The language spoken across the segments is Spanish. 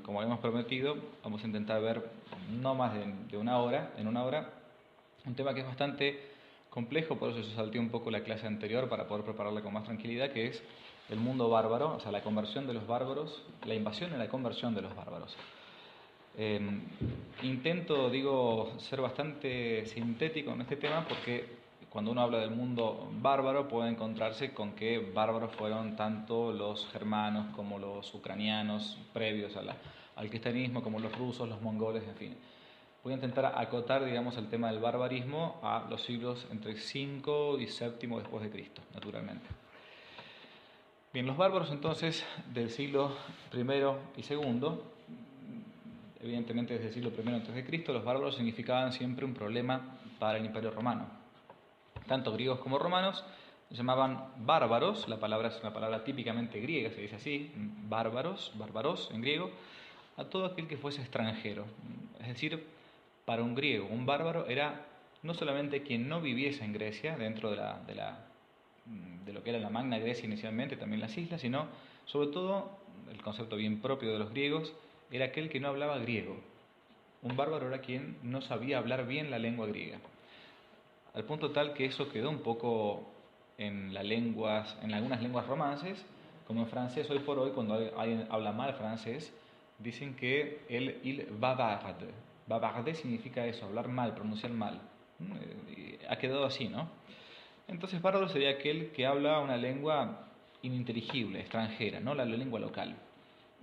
Como habíamos prometido, vamos a intentar ver no más de una hora, en una hora, un tema que es bastante complejo, por eso yo salté un poco la clase anterior para poder prepararla con más tranquilidad, que es el mundo bárbaro, o sea, la conversión de los bárbaros, la invasión y la conversión de los bárbaros. Eh, Intento, ser bastante sintético en este tema porque cuando uno habla del mundo bárbaro puede encontrarse con que bárbaros fueron tanto los germanos como los ucranianos previos al cristianismo, como los rusos, los mongoles, en fin. Voy a intentar acotar, el tema del barbarismo a los siglos entre 5 y 7 después de Cristo, naturalmente. Bien, los bárbaros entonces del siglo I y II, evidentemente desde el siglo I antes de Cristo, los bárbaros significaban siempre un problema para el Imperio Romano. Tanto griegos como romanos se llamaban bárbaros, la palabra es una palabra típicamente griega, se dice así, bárbaros en griego, a todo aquel que fuese extranjero. Es decir, para un griego, un bárbaro era no solamente quien no viviese en Grecia, dentro de lo que era la Magna Grecia inicialmente, también las islas, sino sobre todo, el concepto bien propio de los griegos, era aquel que no hablaba griego. Un bárbaro era quien no sabía hablar bien la lengua griega. Al punto tal que eso quedó un poco en algunas lenguas romances, como en francés hoy por hoy, cuando alguien habla mal francés, dicen que il bavarde. Bavarde significa eso, hablar mal, pronunciar mal. Ha quedado así, ¿no? Entonces bárbaro sería aquel que habla una lengua ininteligible, extranjera, no la lengua local.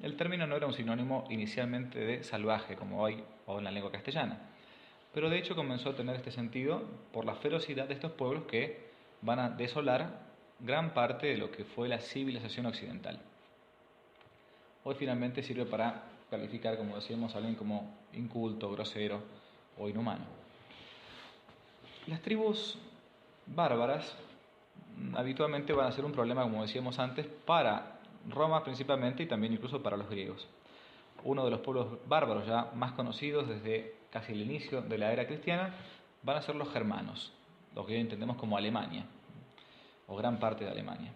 El término no era un sinónimo inicialmente de salvaje, como hoy o en la lengua castellana, pero de hecho comenzó a tener este sentido por la ferocidad de estos pueblos que van a desolar gran parte de lo que fue la civilización occidental. Hoy finalmente sirve para calificar, como decíamos, a alguien como inculto, grosero o inhumano. Las tribus bárbaras habitualmente van a ser un problema, como decíamos antes, para Roma principalmente y también incluso para los griegos. Uno de los pueblos bárbaros ya más conocidos desde casi el inicio de la era cristiana van a ser los germanos, lo que hoy entendemos como Alemania, o gran parte de Alemania.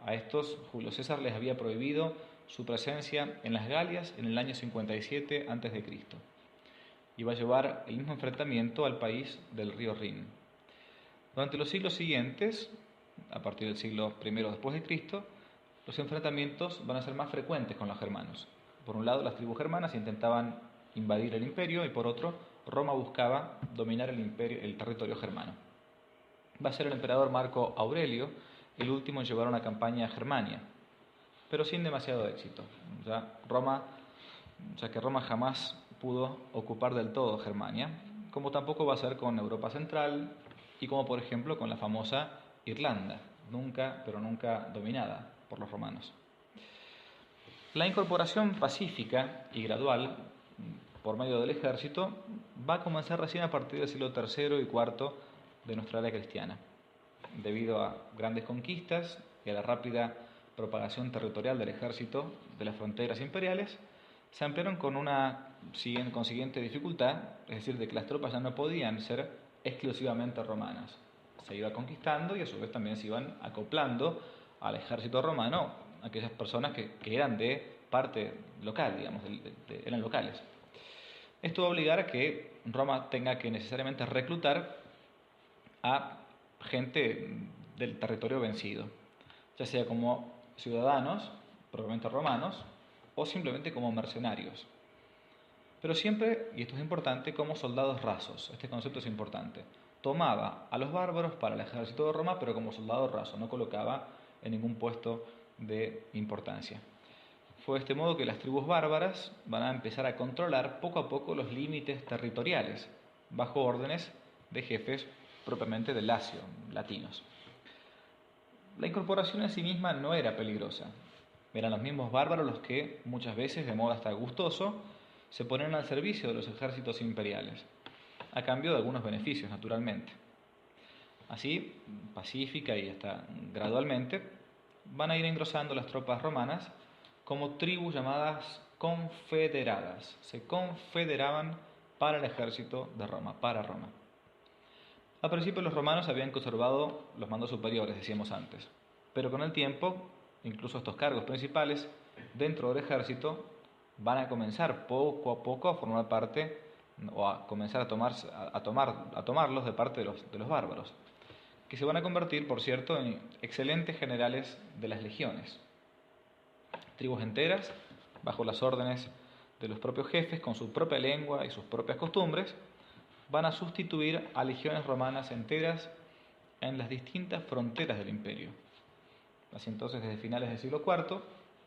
A estos Julio César les había prohibido su presencia en las Galias en el año 57 a.C. y va a llevar el mismo enfrentamiento al país del río Rin. Durante los siglos siguientes, a partir del siglo I después de Cristo, los enfrentamientos van a ser más frecuentes con los germanos. Por un lado, las tribus germanas intentaban invadir el imperio y por otro, Roma buscaba dominar el territorio germano. Va a ser el emperador Marco Aurelio el último en llevar una campaña a Germania, pero sin demasiado éxito, ya que Roma jamás pudo ocupar del todo Germania, como tampoco va a ser con Europa Central y como por ejemplo con la famosa Irlanda, nunca, pero nunca dominada por los romanos. La incorporación pacífica y gradual por medio del ejército va a comenzar recién a partir del siglo III y IV de nuestra era cristiana, debido a grandes conquistas y a la rápida propagación territorial del ejército de las fronteras imperiales. Se ampliaron con una consiguiente dificultad, es decir, de que las tropas ya no podían ser exclusivamente romanas. Se iba conquistando y a su vez también se iban acoplando al ejército romano aquellas personas que eran de parte local, eran locales. Esto va a obligar a que Roma tenga que necesariamente reclutar a gente del territorio vencido, ya sea como ciudadanos, probablemente romanos, o simplemente como mercenarios. Pero siempre, y esto es importante, como soldados rasos. Este concepto es importante. Tomaba a los bárbaros para el ejército de Roma, pero como soldado raso, no colocaba en ningún puesto de importancia. Fue de este modo que las tribus bárbaras van a empezar a controlar poco a poco los límites territoriales, bajo órdenes de jefes propiamente del Lacio, latinos. La incorporación en sí misma no era peligrosa. Eran los mismos bárbaros los que, muchas veces de modo hasta gustoso, se ponían al servicio de los ejércitos imperiales, a cambio de algunos beneficios, naturalmente. Así, pacífica y hasta gradualmente, van a ir engrosando las tropas romanas como tribus llamadas confederadas. Se confederaban para el ejército de Roma, para Roma. Al principio los romanos habían conservado los mandos superiores, decíamos antes, pero con el tiempo, incluso estos cargos principales dentro del ejército van a comenzar poco a poco a formar parte o a comenzar a tomarlos de parte de los bárbaros, que se van a convertir, por cierto, en excelentes generales de las legiones. Tribus enteras, bajo las órdenes de los propios jefes, con su propia lengua y sus propias costumbres, van a sustituir a legiones romanas enteras en las distintas fronteras del imperio. Así entonces, desde finales del siglo IV,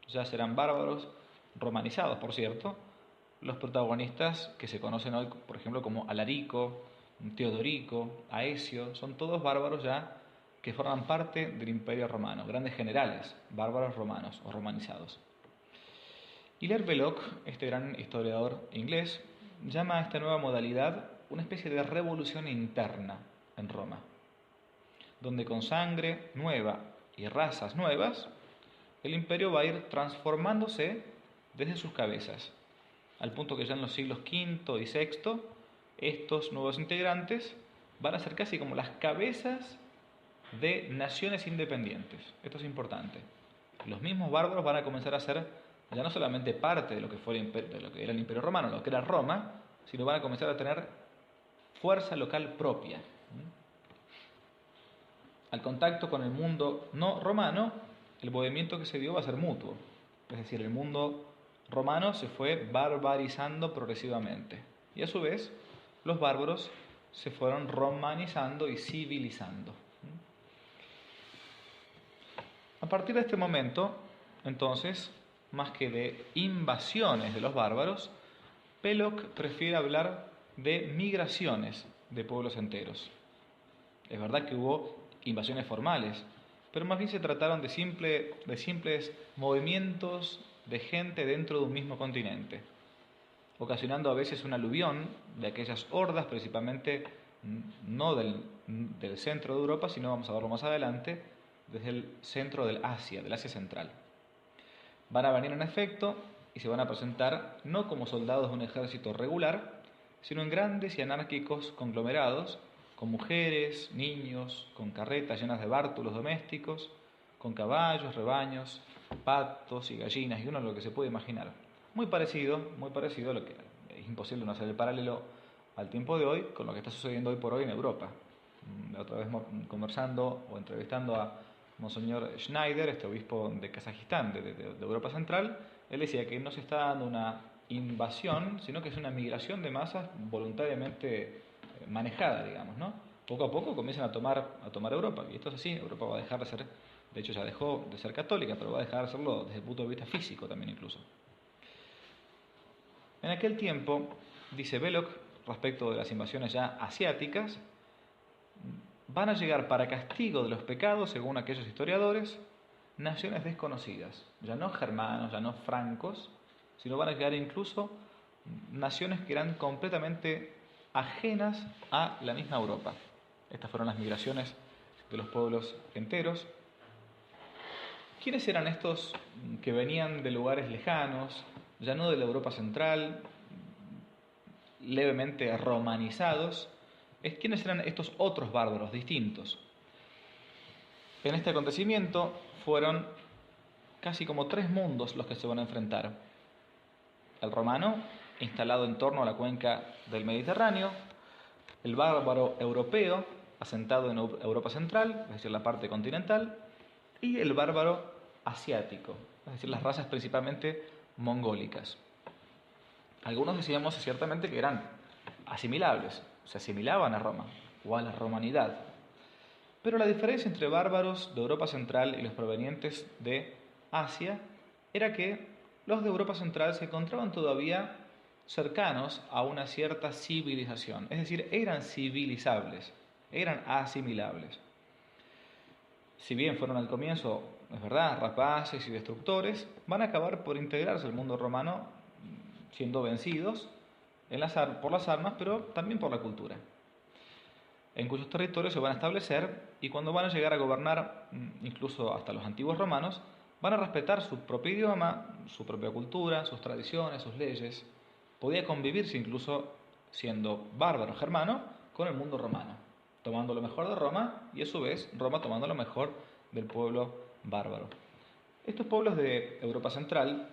ya serán bárbaros, romanizados por cierto, los protagonistas que se conocen hoy, por ejemplo, como Alarico, Teodorico, Aecio, son todos bárbaros ya que forman parte del imperio romano, grandes generales, bárbaros romanos o romanizados. Hilaire Belloc, este gran historiador inglés, llama a esta nueva modalidad una especie de revolución interna en Roma, donde con sangre nueva y razas nuevas, el imperio va a ir transformándose desde sus cabezas, al punto que ya en los siglos V y VI, estos nuevos integrantes van a ser casi como las cabezas de naciones independientes. Esto es importante. Los mismos bárbaros van a comenzar a ser ya no solamente parte de lo que de lo que era el Imperio Romano, lo que era Roma, sino van a comenzar a tener fuerza local propia. Al contacto con el mundo no romano, el movimiento que se dio va a ser mutuo. Es decir, el mundo romano se fue barbarizando progresivamente. Y a su vez, los bárbaros se fueron romanizando y civilizando. A partir de este momento, entonces, más que de invasiones de los bárbaros, Belloc prefiere hablar de migraciones de pueblos enteros. Es verdad que hubo invasiones formales, pero más bien se trataron de simples movimientos de gente dentro de un mismo continente, ocasionando a veces un aluvión de aquellas hordas, principalmente no del centro de Europa, sino, vamos a verlo más adelante, desde el centro del Asia central. Van a venir en efecto y se van a presentar no como soldados de un ejército regular, sino en grandes y anárquicos conglomerados, con mujeres, niños, con carretas llenas de bártulos domésticos, con caballos, rebaños, patos y gallinas, y uno lo que se puede imaginar. Muy parecido a lo que es imposible no hacer el paralelo al tiempo de hoy con lo que está sucediendo hoy por hoy en Europa. La otra vez conversando o entrevistando a Monseñor Schneider, este obispo de Kazajistán, de Europa Central, él decía que no se está dando una invasión, sino que es una migración de masas voluntariamente manejada, digamos, ¿no? Poco a poco comienzan a tomar Europa, y esto es así. Europa va a dejar de ser, de hecho ya dejó de ser católica, pero va a dejar de serlo desde el punto de vista físico también incluso. En aquel tiempo, dice Belloc, respecto de las invasiones ya asiáticas, van a llegar para castigo de los pecados, según aquellos historiadores, naciones desconocidas, ya no germanos, ya no francos, sino van a llegar incluso naciones que eran completamente ajenas a la misma Europa. Estas fueron las migraciones de los pueblos enteros. ¿Quiénes eran estos que venían de lugares lejanos, ya no de la Europa central, levemente romanizados? ¿Quiénes eran estos otros bárbaros distintos? En este acontecimiento fueron casi como 3 mundos los que se van a enfrentar. El romano, instalado en torno a la cuenca del Mediterráneo, el bárbaro europeo, asentado en Europa central, es decir, la parte continental, y el bárbaro asiático, es decir, las razas principalmente mongólicas. Algunos decíamos ciertamente que eran asimilables, se asimilaban a Roma o a la romanidad. Pero la diferencia entre bárbaros de Europa central y los provenientes de Asia era que los de Europa central se encontraban todavía cercanos a una cierta civilización, es decir, eran civilizables, eran asimilables. Si bien fueron al comienzo, es verdad, rapaces y destructores, van a acabar por integrarse al mundo romano siendo vencidos por las armas, pero también por la cultura, en cuyos territorios se van a establecer, y cuando van a llegar a gobernar, incluso hasta los antiguos romanos, van a respetar su propio idioma, su propia cultura, sus tradiciones, sus leyes. Podía convivirse incluso siendo bárbaro germano con el mundo romano, tomando lo mejor de Roma y a su vez Roma tomando lo mejor del pueblo bárbaro. Estos pueblos de Europa Central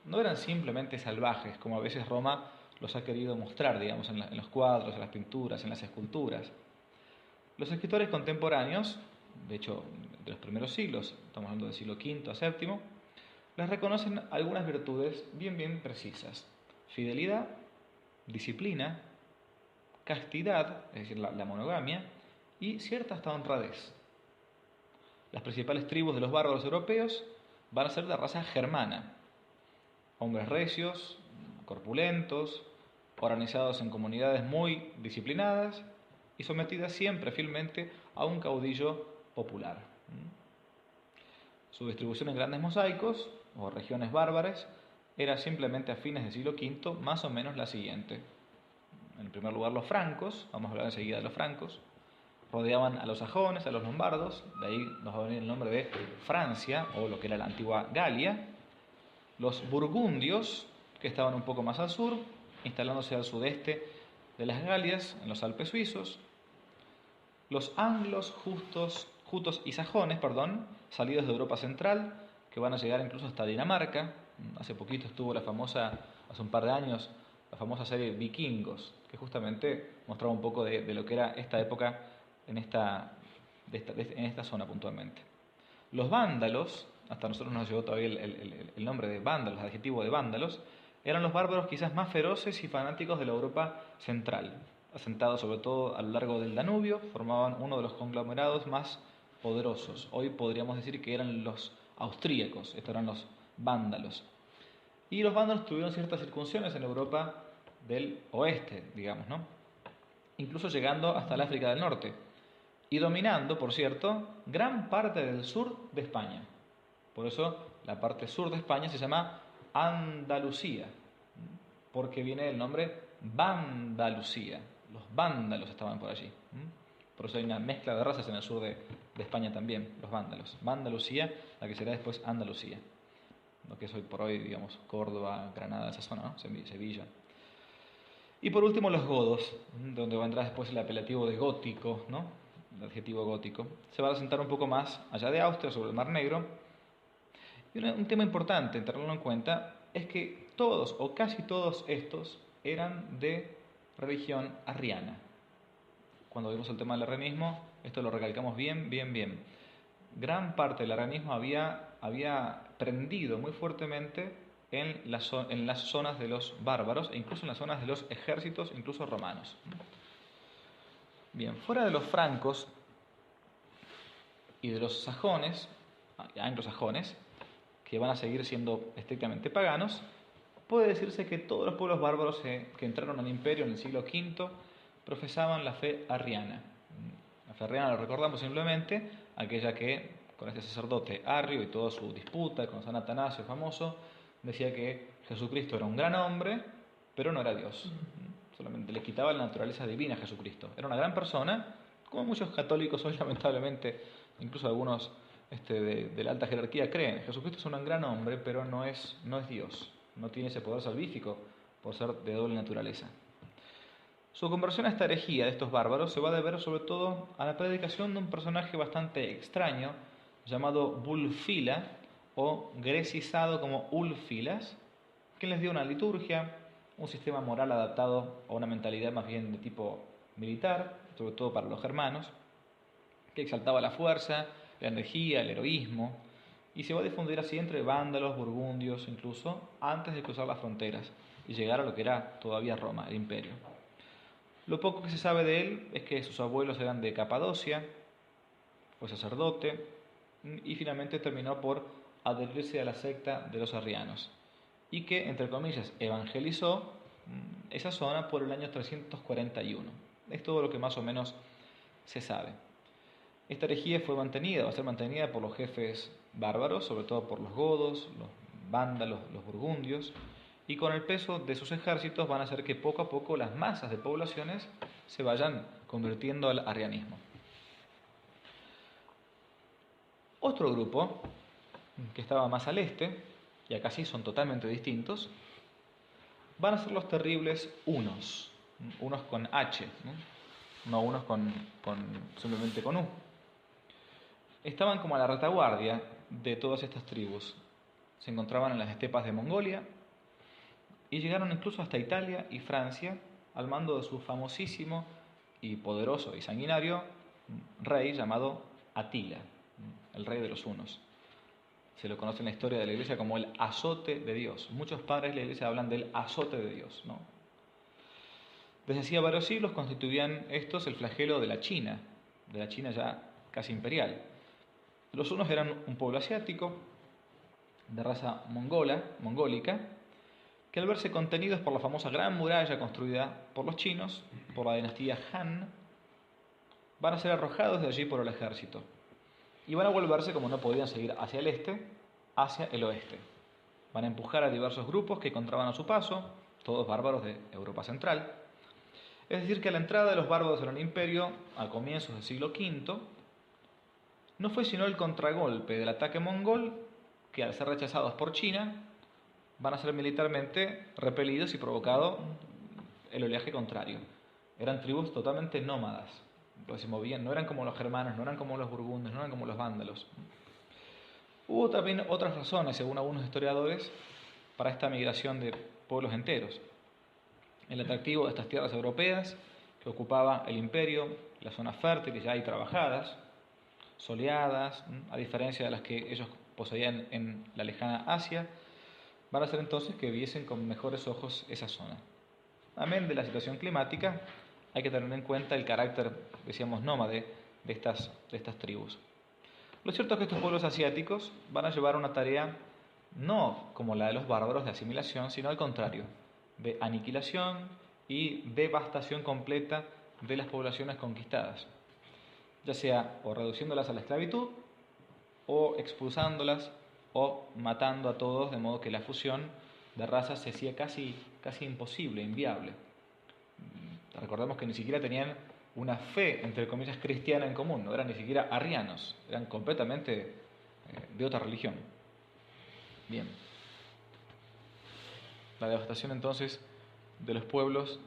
no eran simplemente salvajes, como a veces Roma los ha querido mostrar, digamos, en los cuadros, en las pinturas, en las esculturas. Los escritores contemporáneos, de hecho, de los primeros siglos, estamos hablando del siglo V a VII, les reconocen algunas virtudes bien precisas: fidelidad, disciplina, castidad, es decir, la monogamia, y cierta hasta honradez. Las principales tribus de los bárbaros europeos van a ser de raza germana, hombres recios, corpulentos, organizados en comunidades muy disciplinadas y sometidas siempre fielmente a un caudillo popular. Su distribución en grandes mosaicos o regiones bárbaras era simplemente a fines del siglo V más o menos la siguiente. En primer lugar, los francos, vamos a hablar enseguida de los francos, rodeaban a los sajones, a los lombardos, de ahí nos va a venir el nombre de Francia, o lo que era la antigua Galia. Los burgundios, que estaban un poco más al sur, instalándose al sudeste de las Galias, en los Alpes suizos. Los anglos, jutos y sajones, salidos de Europa Central, que van a llegar incluso hasta Dinamarca. Hace poquito estuvo hace un par de años, la famosa serie Vikingos, que justamente mostraba un poco de lo que era esta época en esta zona puntualmente. Los vándalos, hasta nosotros nos llegó todavía el nombre de vándalos, el adjetivo de vándalos, eran los bárbaros quizás más feroces y fanáticos de la Europa Central. Asentados sobre todo a lo largo del Danubio, formaban uno de los conglomerados más poderosos. Hoy podríamos decir que eran los austríacos, estos eran los vándalos. Y los vándalos tuvieron ciertas incursiones en Europa del oeste, digamos, ¿no? Incluso llegando hasta el África del Norte y dominando, por cierto, gran parte del sur de España. Por eso la parte sur de España se llama Andalucía, porque viene del nombre Vandalucía. Los vándalos estaban por allí. Por eso hay una mezcla de razas en el sur de España también, los vándalos. Vandalucía, la que será después Andalucía, lo que es hoy por hoy, digamos, Córdoba, Granada, esa zona, ¿no? Sevilla. Y por último los godos, donde vendrá después el apelativo de gótico, ¿no? El adjetivo gótico. Se va a asentar un poco más allá de Austria, sobre el Mar Negro. Y un tema importante en tenerlo en cuenta es que todos o casi todos estos eran de religión arriana. Cuando vimos el tema del arrianismo, esto lo recalcamos bien. Gran parte del arrianismo había prendido muy fuertemente en las zonas de los bárbaros e incluso en las zonas de los ejércitos, incluso romanos. Bien, fuera de los francos y de los sajones, anglosajones, que van a seguir siendo estrictamente paganos, puede decirse que todos los pueblos bárbaros que entraron al imperio en el siglo V profesaban la fe arriana. La fe arriana, lo recordamos simplemente, aquella que, con este sacerdote Arrio y toda su disputa con San Atanasio famoso, decía que Jesucristo era un gran hombre, pero no era Dios. Solamente le quitaba la naturaleza divina a Jesucristo. Era una gran persona, como muchos católicos hoy lamentablemente, incluso algunos de la alta jerarquía creen. Jesucristo es un gran hombre, pero no es Dios. No tiene ese poder salvífico por ser de doble naturaleza. Su conversión a esta herejía de estos bárbaros se va a deber sobre todo a la predicación de un personaje bastante extraño llamado Bulfila, o grecizado como Ulfilas, que les dio una liturgia, un sistema moral adaptado a una mentalidad más bien de tipo militar, sobre todo para los germanos, que exaltaba la fuerza, la energía, el heroísmo, y se va a difundir así entre vándalos, burgundios, incluso antes de cruzar las fronteras y llegar a lo que era todavía Roma, el imperio. Lo poco que se sabe de él es que sus abuelos eran de Capadocia, fue sacerdote y finalmente terminó por adherirse a la secta de los arrianos y que, entre comillas, evangelizó esa zona por el año 341. Es todo lo que más o menos se sabe. Esta herejía va a ser mantenida por los jefes bárbaros, sobre todo por los godos, los vándalos, los burgundios, y con el peso de sus ejércitos van a hacer que poco a poco las masas de poblaciones se vayan convirtiendo al arrianismo. Otro grupo, que estaba más al este, y acá sí son totalmente distintos, van a ser los terribles hunos, unos con H, no unos simplemente con U. Estaban como a la retaguardia de todas estas tribus. Se encontraban en las estepas de Mongolia y llegaron incluso hasta Italia y Francia al mando de su famosísimo y poderoso y sanguinario rey llamado Atila, el rey de los hunos. Se lo conoce en la historia de la Iglesia como el azote de Dios. Muchos padres de la Iglesia hablan del azote de Dios, ¿no? Desde hacía varios siglos constituían estos el flagelo de la China ya casi imperial. Los hunos eran un pueblo asiático de raza mongólica, que al verse contenidos por la famosa Gran Muralla construida por los chinos, por la dinastía Han, van a ser arrojados de allí por el ejército y van a volverse, como no podían seguir hacia el este, hacia el oeste. Van a empujar a diversos grupos que encontraban a su paso, todos bárbaros de Europa Central. Es decir, que a la entrada de los bárbaros en el imperio, a comienzos del siglo V, no fue sino el contragolpe del ataque mongol, que al ser rechazados por China, van a ser militarmente repelidos y provocado el oleaje contrario. Eran tribus totalmente nómadas, pues se movían, no eran como los germanos, no eran como los burgundios, no eran como los vándalos. Hubo también otras razones, según algunos historiadores, para esta migración de pueblos enteros. El atractivo de estas tierras europeas que ocupaba el imperio, las zonas fértiles ya y trabajadas, soleadas, a diferencia de las que ellos poseían en la lejana Asia, van a hacer entonces que viesen con mejores ojos esa zona. Amén de la situación climática, hay que tener en cuenta el carácter, decíamos, nómade de estas tribus. Lo cierto es que estos pueblos asiáticos van a llevar una tarea no como la de los bárbaros de asimilación, sino al contrario, de aniquilación y devastación completa de las poblaciones conquistadas, ya sea o reduciéndolas a la esclavitud, o expulsándolas, o matando a todos, de modo que la fusión de razas se hacía casi imposible, inviable. Recordemos que ni siquiera tenían una fe, entre comillas, cristiana en común, no eran ni siquiera arrianos, eran completamente de otra religión. Bien. La devastación entonces de los pueblos,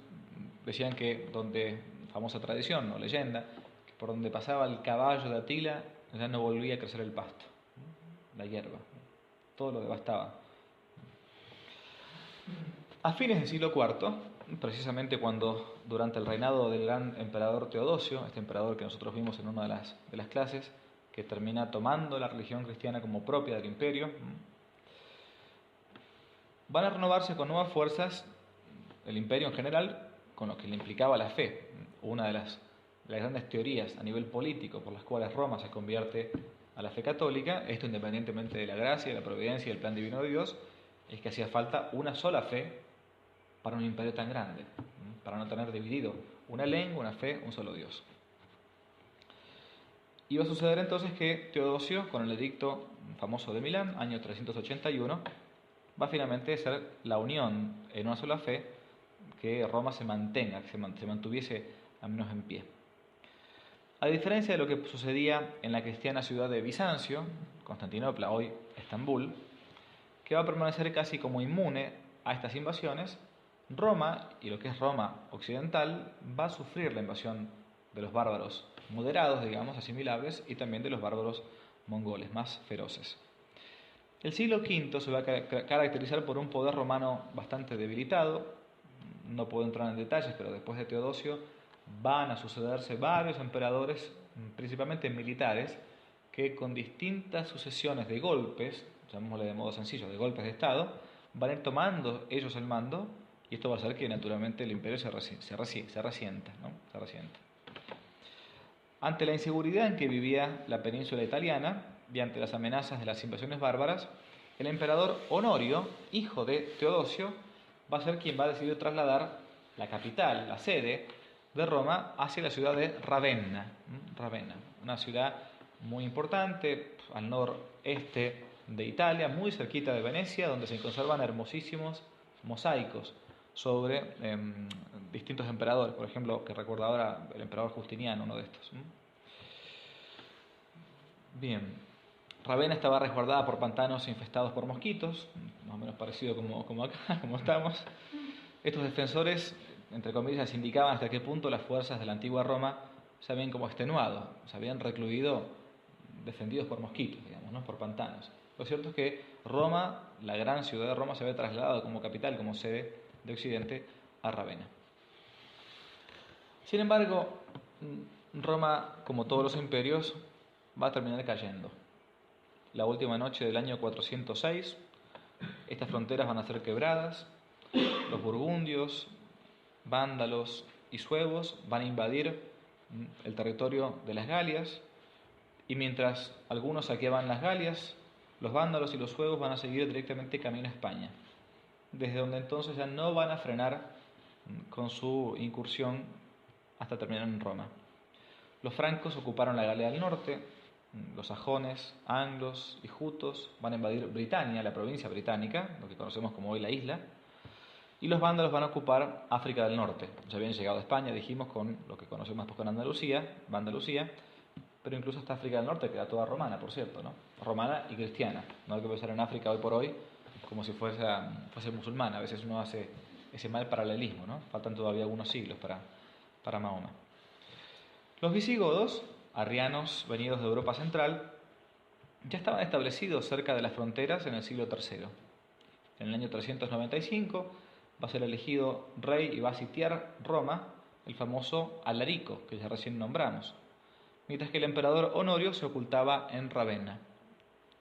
decían que donde, famosa tradición o leyenda, que por donde pasaba el caballo de Atila ya no volvía a crecer el pasto, la hierba, todo lo devastaba. A fines del siglo IV, precisamente cuando durante el reinado del gran emperador Teodosio, este emperador que nosotros vimos en una de las clases, que termina tomando la religión cristiana como propia del imperio, van a renovarse con nuevas fuerzas el imperio en general, con lo que le implicaba la fe. Una de las grandes teorías a nivel político por las cuales Roma se convierte a la fe católica, esto independientemente de la gracia, de la providencia y el plan divino de Dios, es que hacía falta una sola fe para un imperio tan grande, para no tener dividido una lengua, una fe, un solo Dios. Iba a suceder entonces que Teodosio, con el edicto famoso de Milán, año 381, va finalmente a ser la unión en una sola fe, que Roma se mantenga, que se mantuviese al menos en pie. A diferencia de lo que sucedía en la cristiana ciudad de Bizancio, Constantinopla, hoy Estambul, que va a permanecer casi como inmune a estas invasiones, Roma, y lo que es Roma occidental, va a sufrir la invasión de los bárbaros moderados, digamos, asimilables, y también de los bárbaros mongoles, más feroces. El siglo V se va a caracterizar por un poder romano bastante debilitado. No puedo entrar en detalles, pero después de Teodosio van a sucederse varios emperadores, principalmente militares, que con distintas sucesiones de golpes, llamémosle de modo sencillo, de golpes de Estado, van a ir tomando ellos el mando, y esto va a hacer que naturalmente el imperio se resienta, ¿no? Se resienta. Ante la inseguridad en que vivía la península italiana y ante las amenazas de las invasiones bárbaras, el emperador Honorio, hijo de Teodosio, va a ser quien va a decidir trasladar la capital, la sede de Roma, hacia la ciudad de Ravenna, una ciudad muy importante al noreste de Italia, muy cerquita de Venecia, donde se conservan hermosísimos mosaicos sobre distintos emperadores, por ejemplo, que recuerda ahora el emperador Justiniano, uno de estos. Bien, Ravenna estaba resguardada por pantanos infestados por mosquitos, más o menos parecido como acá, como estamos. Estos defensores, entre comillas, indicaban hasta qué punto las fuerzas de la antigua Roma se habían como extenuado, se habían recluido defendidos por mosquitos, digamos, ¿no? Por pantanos. Lo cierto es que Roma, la gran ciudad de Roma, se había trasladado como capital, como sede de Occidente, a Ravenna. Sin embargo, Roma, como todos los imperios, va a terminar cayendo. La última noche del año 406, estas fronteras van a ser quebradas, los burgundios, vándalos y suevos van a invadir el territorio de las Galias, y mientras algunos saqueaban las Galias, los vándalos y los suevos van a seguir directamente camino a España, desde donde entonces ya no van a frenar con su incursión hasta terminar en Roma. Los francos ocuparon la Galia del Norte, los sajones, anglos y jutos van a invadir Britania, la provincia británica, lo que conocemos como hoy la isla, y los vándalos van a ocupar África del Norte. Ya habían llegado a España, dijimos, con lo que conocemos después con Andalucía, pero incluso hasta África del Norte, que era toda romana, por cierto, ¿no? Romana y cristiana. No hay que pensar en África hoy por hoy como si fuese musulmana. A veces uno hace ese mal paralelismo, ¿no? Faltan todavía algunos siglos para Mahoma. Los visigodos, arrianos venidos de Europa Central, ya estaban establecidos cerca de las fronteras en el siglo III. En el año 395 va a ser elegido rey y va a sitiar Roma el famoso Alarico, que ya recién nombramos, mientras que el emperador Honorio se ocultaba en Ravenna.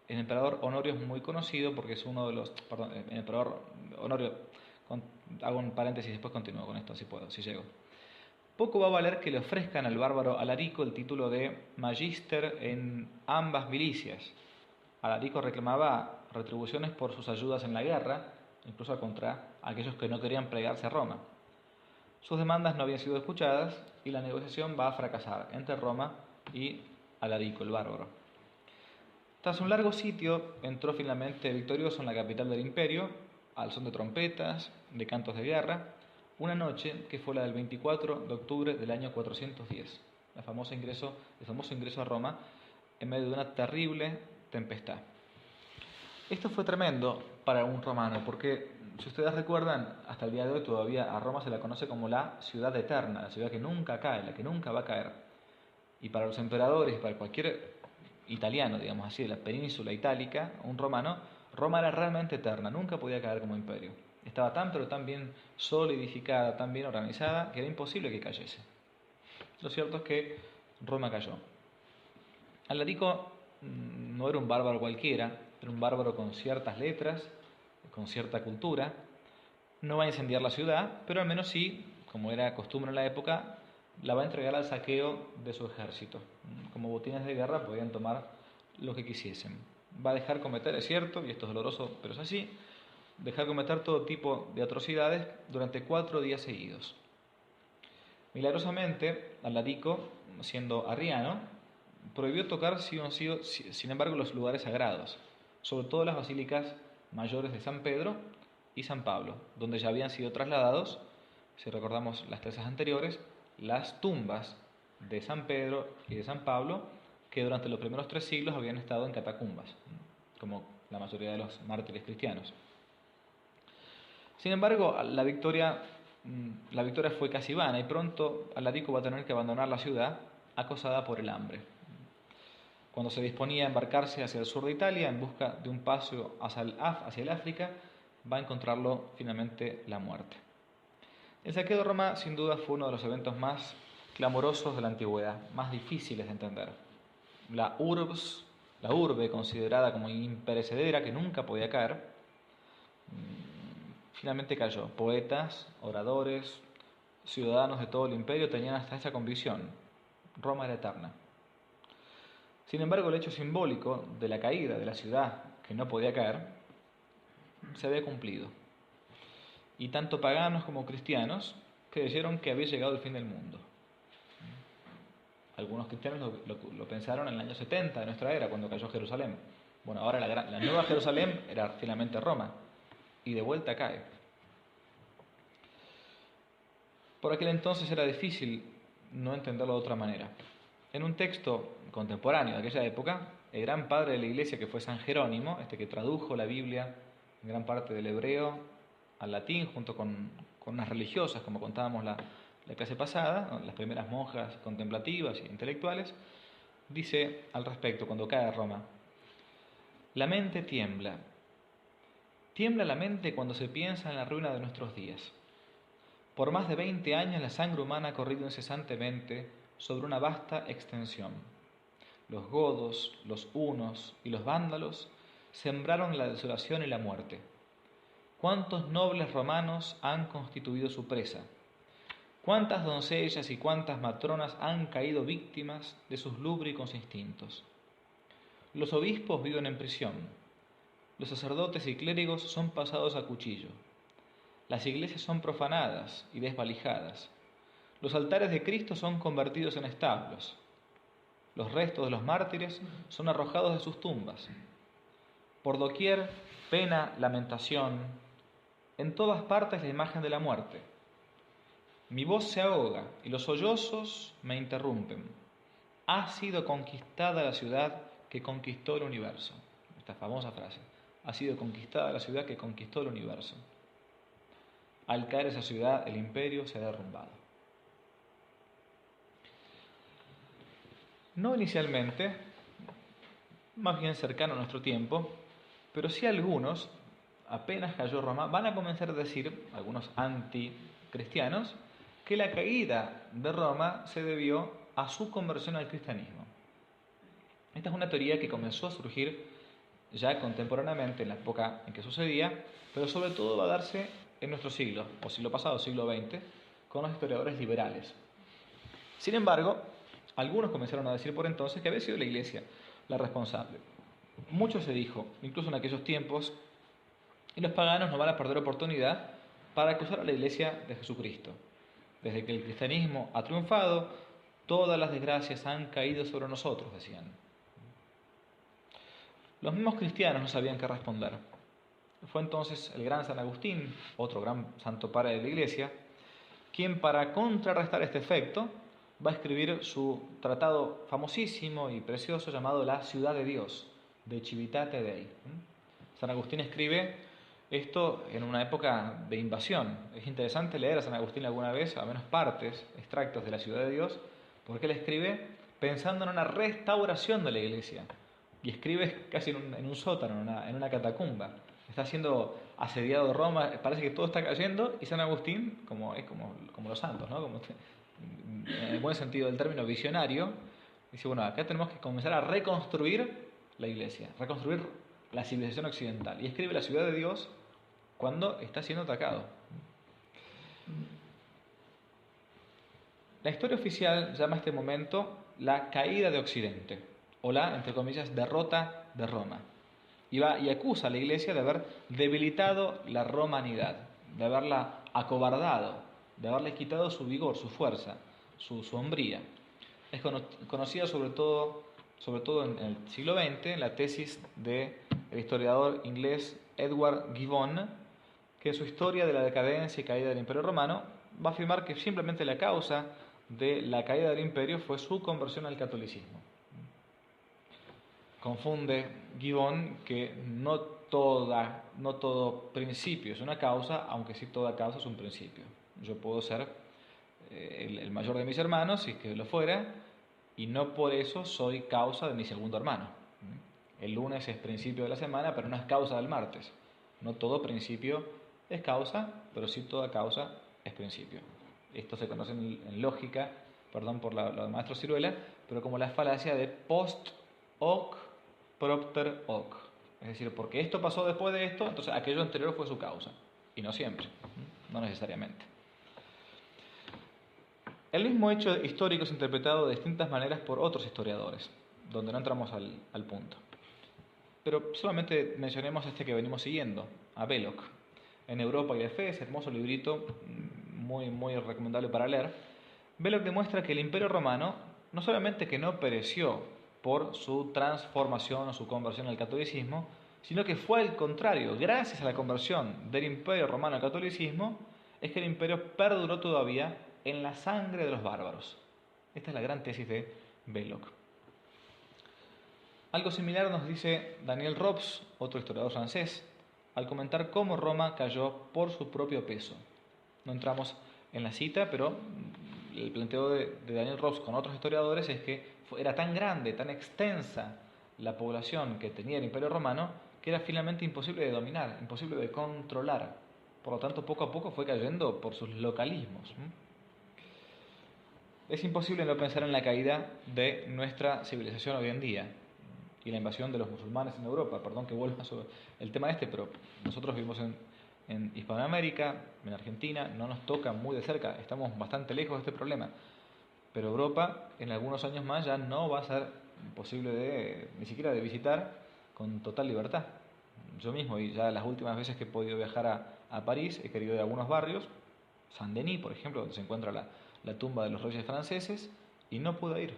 El emperador Honorio es muy conocido porque es uno de los... Perdón, el emperador Honorio... Hago un paréntesis, después continúo con esto, si puedo, si llego. Poco va a valer que le ofrezcan al bárbaro Alarico el título de Magister en ambas milicias. Alarico reclamaba retribuciones por sus ayudas en la guerra, incluso contra aquellos que no querían plegarse a Roma. Sus demandas no habían sido escuchadas y la negociación va a fracasar entre Roma y Alarico el bárbaro. Tras un largo sitio, entró finalmente victorioso en la capital del imperio, al son de trompetas, de cantos de guerra, una noche que fue la del 24 de octubre del año 410, el famoso ingreso a Roma en medio de una terrible tempestad. Esto fue tremendo para un romano, porque si ustedes recuerdan, hasta el día de hoy todavía a Roma se la conoce como la ciudad eterna, la ciudad que nunca cae, la que nunca va a caer. Y para los emperadores, para cualquier italiano, digamos así, de la península itálica, un romano, Roma era realmente eterna, nunca podía caer como imperio. Estaba tan pero tan bien solidificada, tan bien organizada, que era imposible que cayese. Lo cierto es que Roma cayó. Alarico no era un bárbaro cualquiera, era un bárbaro con ciertas letras, con cierta cultura. No va a incendiar la ciudad, pero al menos sí, como era costumbre en la época, la va a entregar al saqueo de su ejército. Como botines de guerra podían tomar lo que quisiesen. Va a dejar cometer, es cierto, y esto es doloroso, pero es así, dejar cometer todo tipo de atrocidades durante 4 días seguidos. Milagrosamente, Alarico, siendo arriano, prohibió tocar sin embargo los lugares sagrados, sobre todo las basílicas mayores de San Pedro y San Pablo, donde ya habían sido trasladados, si recordamos las tesis anteriores, las tumbas de San Pedro y de San Pablo, que durante los primeros 3 siglos habían estado en catacumbas, como la mayoría de los mártires cristianos. Sin embargo, la victoria fue casi vana y pronto Alarico va a tener que abandonar la ciudad acosada por el hambre. Cuando se disponía a embarcarse hacia el sur de Italia en busca de un paso hacia el África, va a encontrarlo finalmente la muerte. El saqueo de Roma sin duda fue uno de los eventos más clamorosos de la antigüedad, más difíciles de entender. La urbe considerada como imperecedera, que nunca podía caer, finalmente cayó. Poetas, oradores, ciudadanos de todo el imperio tenían hasta esa convicción: Roma era eterna. Sin embargo, el hecho simbólico de la caída de la ciudad, que no podía caer, se había cumplido. Y tanto paganos como cristianos creyeron que había llegado el fin del mundo. Algunos cristianos lo pensaron en el año 70 de nuestra era, cuando cayó Jerusalén. Bueno, ahora la nueva Jerusalén era finalmente Roma, y de vuelta cae. Por aquel entonces era difícil no entenderlo de otra manera. En un texto contemporáneo de aquella época, el gran padre de la iglesia, que fue San Jerónimo, que tradujo la Biblia en gran parte del hebreo al latín, junto con unas religiosas, como contábamos la clase pasada, ¿no?, las primeras monjas contemplativas e intelectuales, dice al respecto, cuando cae Roma: la mente tiembla. Tiembla la mente cuando se piensa en la ruina de nuestros días. Por más de 20 años la sangre humana ha corrido incesantemente sobre una vasta extensión. Los godos, los hunos y los vándalos sembraron la desolación y la muerte. ¿Cuántos nobles romanos han constituido su presa? ¿Cuántas doncellas y cuántas matronas han caído víctimas de sus lúbricos instintos? Los obispos viven en prisión. Los sacerdotes y clérigos son pasados a cuchillo. Las iglesias son profanadas y desvalijadas. Los altares de Cristo son convertidos en establos. Los restos de los mártires son arrojados de sus tumbas. Por doquier, pena, lamentación. En todas partes la imagen de la muerte. Mi voz se ahoga y los sollozos me interrumpen. Ha sido conquistada la ciudad que conquistó el universo. Esta famosa frase. Ha sido conquistada la ciudad que conquistó el universo. Al caer esa ciudad, el imperio se ha derrumbado. No inicialmente, más bien cercano a nuestro tiempo, pero sí algunos, apenas cayó Roma, van a comenzar a decir, algunos anticristianos, que la caída de Roma se debió a su conversión al cristianismo. Esta es una teoría que comenzó a surgir ya contemporáneamente en la época en que sucedía, pero sobre todo va a darse en nuestro siglo, o siglo pasado, siglo XX, con los historiadores liberales. Sin embargo, algunos comenzaron a decir por entonces que había sido la Iglesia la responsable. Mucho se dijo, incluso en aquellos tiempos, y los paganos no van a perder oportunidad para acusar a la Iglesia de Jesucristo. Desde que el cristianismo ha triunfado, todas las desgracias han caído sobre nosotros, decían. Los mismos cristianos no sabían qué responder. Fue entonces el gran San Agustín, otro gran santo padre de la Iglesia, quien, para contrarrestar este efecto, va a escribir su tratado famosísimo y precioso llamado La Ciudad de Dios, De Civitate Dei. San Agustín escribe esto en una época de invasión. Es interesante leer a San Agustín alguna vez, al menos partes, extractos de La Ciudad de Dios, porque él escribe pensando en una restauración de la Iglesia. Y escribe casi en un sótano, en una catacumba. Está siendo asediado Roma, parece que todo está cayendo, y San Agustín, como los santos, ¿no? En el buen sentido del término, visionario, dice, bueno, acá tenemos que comenzar a reconstruir la Iglesia, reconstruir la civilización occidental. Y escribe La Ciudad de Dios cuando está siendo atacado. La historia oficial llama a este momento la caída de Occidente, o la, entre comillas, derrota de Roma. Y acusa a la Iglesia de haber debilitado la romanidad, de haberla acobardado, de haberle quitado su vigor, su fuerza, su hombría. Es conocida sobre todo en el siglo XX, la tesis del historiador inglés Edward Gibbon, que en su historia de la decadencia y caída del Imperio Romano va a afirmar que simplemente la causa de la caída del imperio fue su conversión al catolicismo. Confunde Gibbon que no todo principio es una causa, aunque sí toda causa es un principio. Yo puedo ser el mayor de mis hermanos, si es que lo fuera, y no por eso soy causa de mi segundo hermano. El lunes es principio de la semana, pero no es causa del martes. No todo principio es causa, pero sí toda causa es principio. Esto se conoce en lógica, perdón por lo del maestro Ciruela, pero como la falacia de post hoc propter hoc. Es decir, porque esto pasó después de esto, entonces aquello anterior fue su causa. Y no siempre, no necesariamente. El mismo hecho histórico es interpretado de distintas maneras por otros historiadores, donde no entramos al punto. Pero solamente mencionemos este que venimos siguiendo, a Belloc. En Europa y la Fe, ese hermoso librito, muy recomendable para leer. Belloc demuestra que el Imperio Romano no solamente que no pereció por su transformación o su conversión al catolicismo, sino que fue al contrario. Gracias a la conversión del Imperio Romano al catolicismo, es que el imperio perduró todavía en la sangre de los bárbaros. Esta es la gran tesis de Belloc. Algo similar nos dice Daniel Robs, otro historiador francés, al comentar cómo Roma cayó por su propio peso. No entramos en la cita, pero el planteo de Daniel Robs con otros historiadores es que era tan grande, tan extensa la población que tenía el Imperio Romano, que era finalmente imposible de dominar, imposible de controlar. Por lo tanto, poco a poco fue cayendo por sus localismos. Es imposible no pensar en la caída de nuestra civilización hoy en día y la invasión de los musulmanes en Europa. Perdón que vuelva sobre el tema pero nosotros vivimos en Hispanoamérica, en Argentina, no nos toca muy de cerca, estamos bastante lejos de este problema. Pero Europa en algunos años más ya no va a ser posible ni siquiera de visitar con total libertad. Yo mismo, y ya las últimas veces que he podido viajar a París, he querido ir a algunos barrios, Saint-Denis, por ejemplo, donde se encuentra la tumba de los reyes franceses, y no pude ir.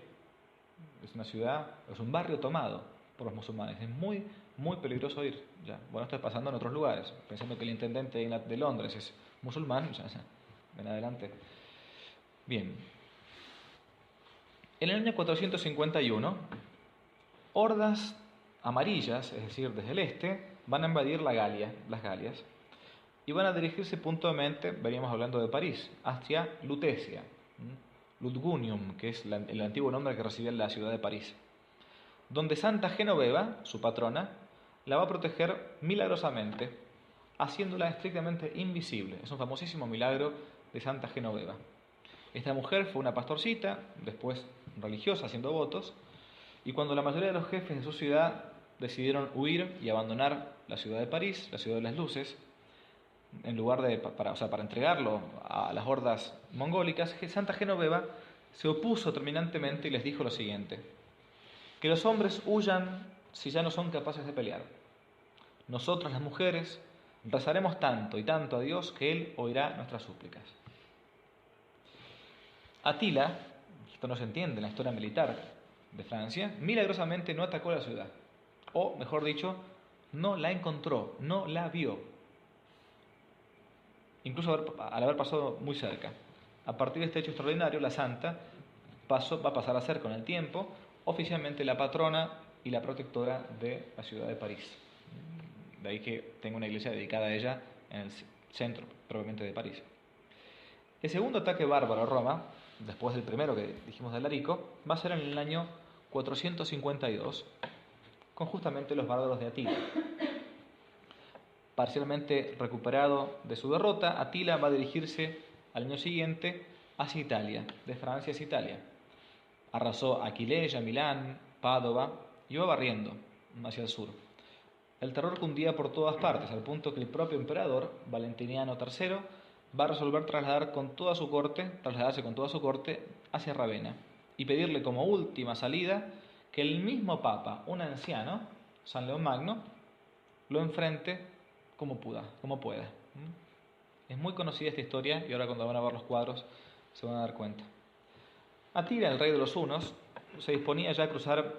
Es una ciudad, es un barrio tomado por los musulmanes. Es muy, muy peligroso ir. Ya. Bueno, esto está pasando en otros lugares. Pensando que el intendente de Londres es musulmán, ya. Ven adelante. Bien. En el año 451, hordas amarillas, es decir, desde el este, van a invadir las Galias, y van a dirigirse puntualmente, veníamos hablando de París, hacia Lutecia, Lutgunium, que es el antiguo nombre que recibía la ciudad de París, donde Santa Genoveva, su patrona, la va a proteger milagrosamente, haciéndola estrictamente invisible. Es un famosísimo milagro de Santa Genoveva. Esta mujer fue una pastorcita, después religiosa, haciendo votos, y cuando la mayoría de los jefes de su ciudad decidieron huir y abandonar la ciudad de París, la ciudad de las luces, en lugar para entregarlo a las hordas mongólicas, Santa Genoveva se opuso terminantemente y les dijo lo siguiente: que los hombres huyan si ya no son capaces de pelear. Nosotras las mujeres rezaremos tanto y tanto a Dios que Él oirá nuestras súplicas. Atila, esto no se entiende en la historia militar de Francia, milagrosamente no atacó la ciudad, o mejor dicho, no la encontró, no la vio, incluso al haber pasado muy cerca. A partir de este hecho extraordinario, la santa va a pasar a ser con el tiempo oficialmente la patrona y la protectora de la ciudad de París. De ahí que tenga una iglesia dedicada a ella en el centro probablemente de París. El segundo ataque bárbaro a Roma, después del primero que dijimos de Alarico, va a ser en el año 452, con justamente los bárbaros de Atila. Parcialmente recuperado de su derrota, Atila va a dirigirse al año siguiente hacia Italia, de Francia hacia Italia. Arrasó Aquileia, Milán, Padova y va barriendo hacia el sur. El terror cundía por todas partes, al punto que el propio emperador, Valentiniano III, va a resolver trasladarse con toda su corte hacia Ravenna y pedirle como última salida que el mismo Papa, un anciano, San León Magno, lo enfrente como pueda. Es muy conocida esta historia y ahora cuando van a ver los cuadros se van a dar cuenta. Atila, el rey de los hunos, se disponía ya a cruzar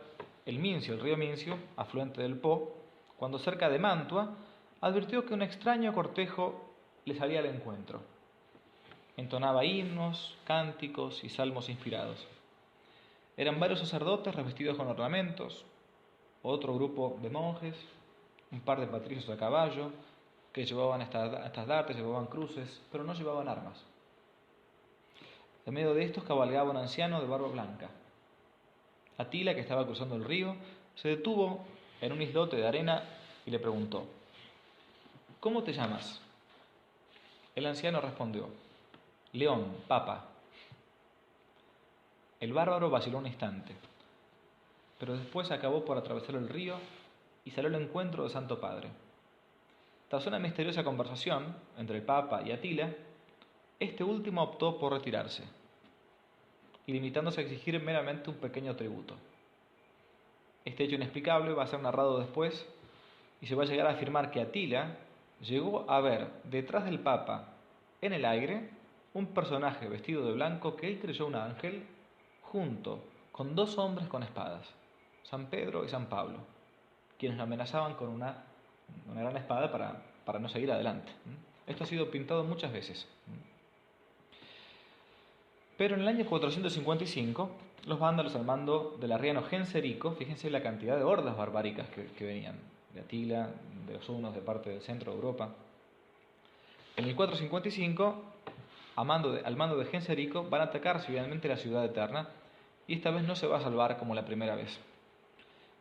el río Mincio, afluente del Po, cuando cerca de Mantua advirtió que un extraño cortejo le salía al encuentro. Entonaba himnos, cánticos y salmos inspirados. Eran varios sacerdotes revestidos con ornamentos, otro grupo de monjes, un par de patricios a caballo, que llevaban estas dartes, llevaban cruces, pero no llevaban armas. En medio de estos cabalgaba un anciano de barba blanca. Atila, que estaba cruzando el río, se detuvo en un islote de arena y le preguntó: ¿cómo te llamas? El anciano respondió: León, Papa. El bárbaro vaciló un instante, pero después acabó por atravesar el río y salió al encuentro del Santo Padre. Tras una misteriosa conversación entre el Papa y Atila, este último optó por retirarse, y limitándose a exigir meramente un pequeño tributo. Este hecho inexplicable va a ser narrado después y se va a llegar a afirmar que Atila llegó a ver detrás del Papa, en el aire, un personaje vestido de blanco que él creyó un ángel, junto con dos hombres con espadas, San Pedro y San Pablo, quienes lo amenazaban con una gran espada para no seguir adelante. Esto ha sido pintado muchas veces. Pero en el año 455, los vándalos al mando del arriano Genserico, fíjense la cantidad de hordas barbáricas que venían, de Atila, de los hunos, de parte del centro de Europa. En el 455, al mando de Genserico, van a atacar finalmente la ciudad eterna, y esta vez no se va a salvar como la primera vez.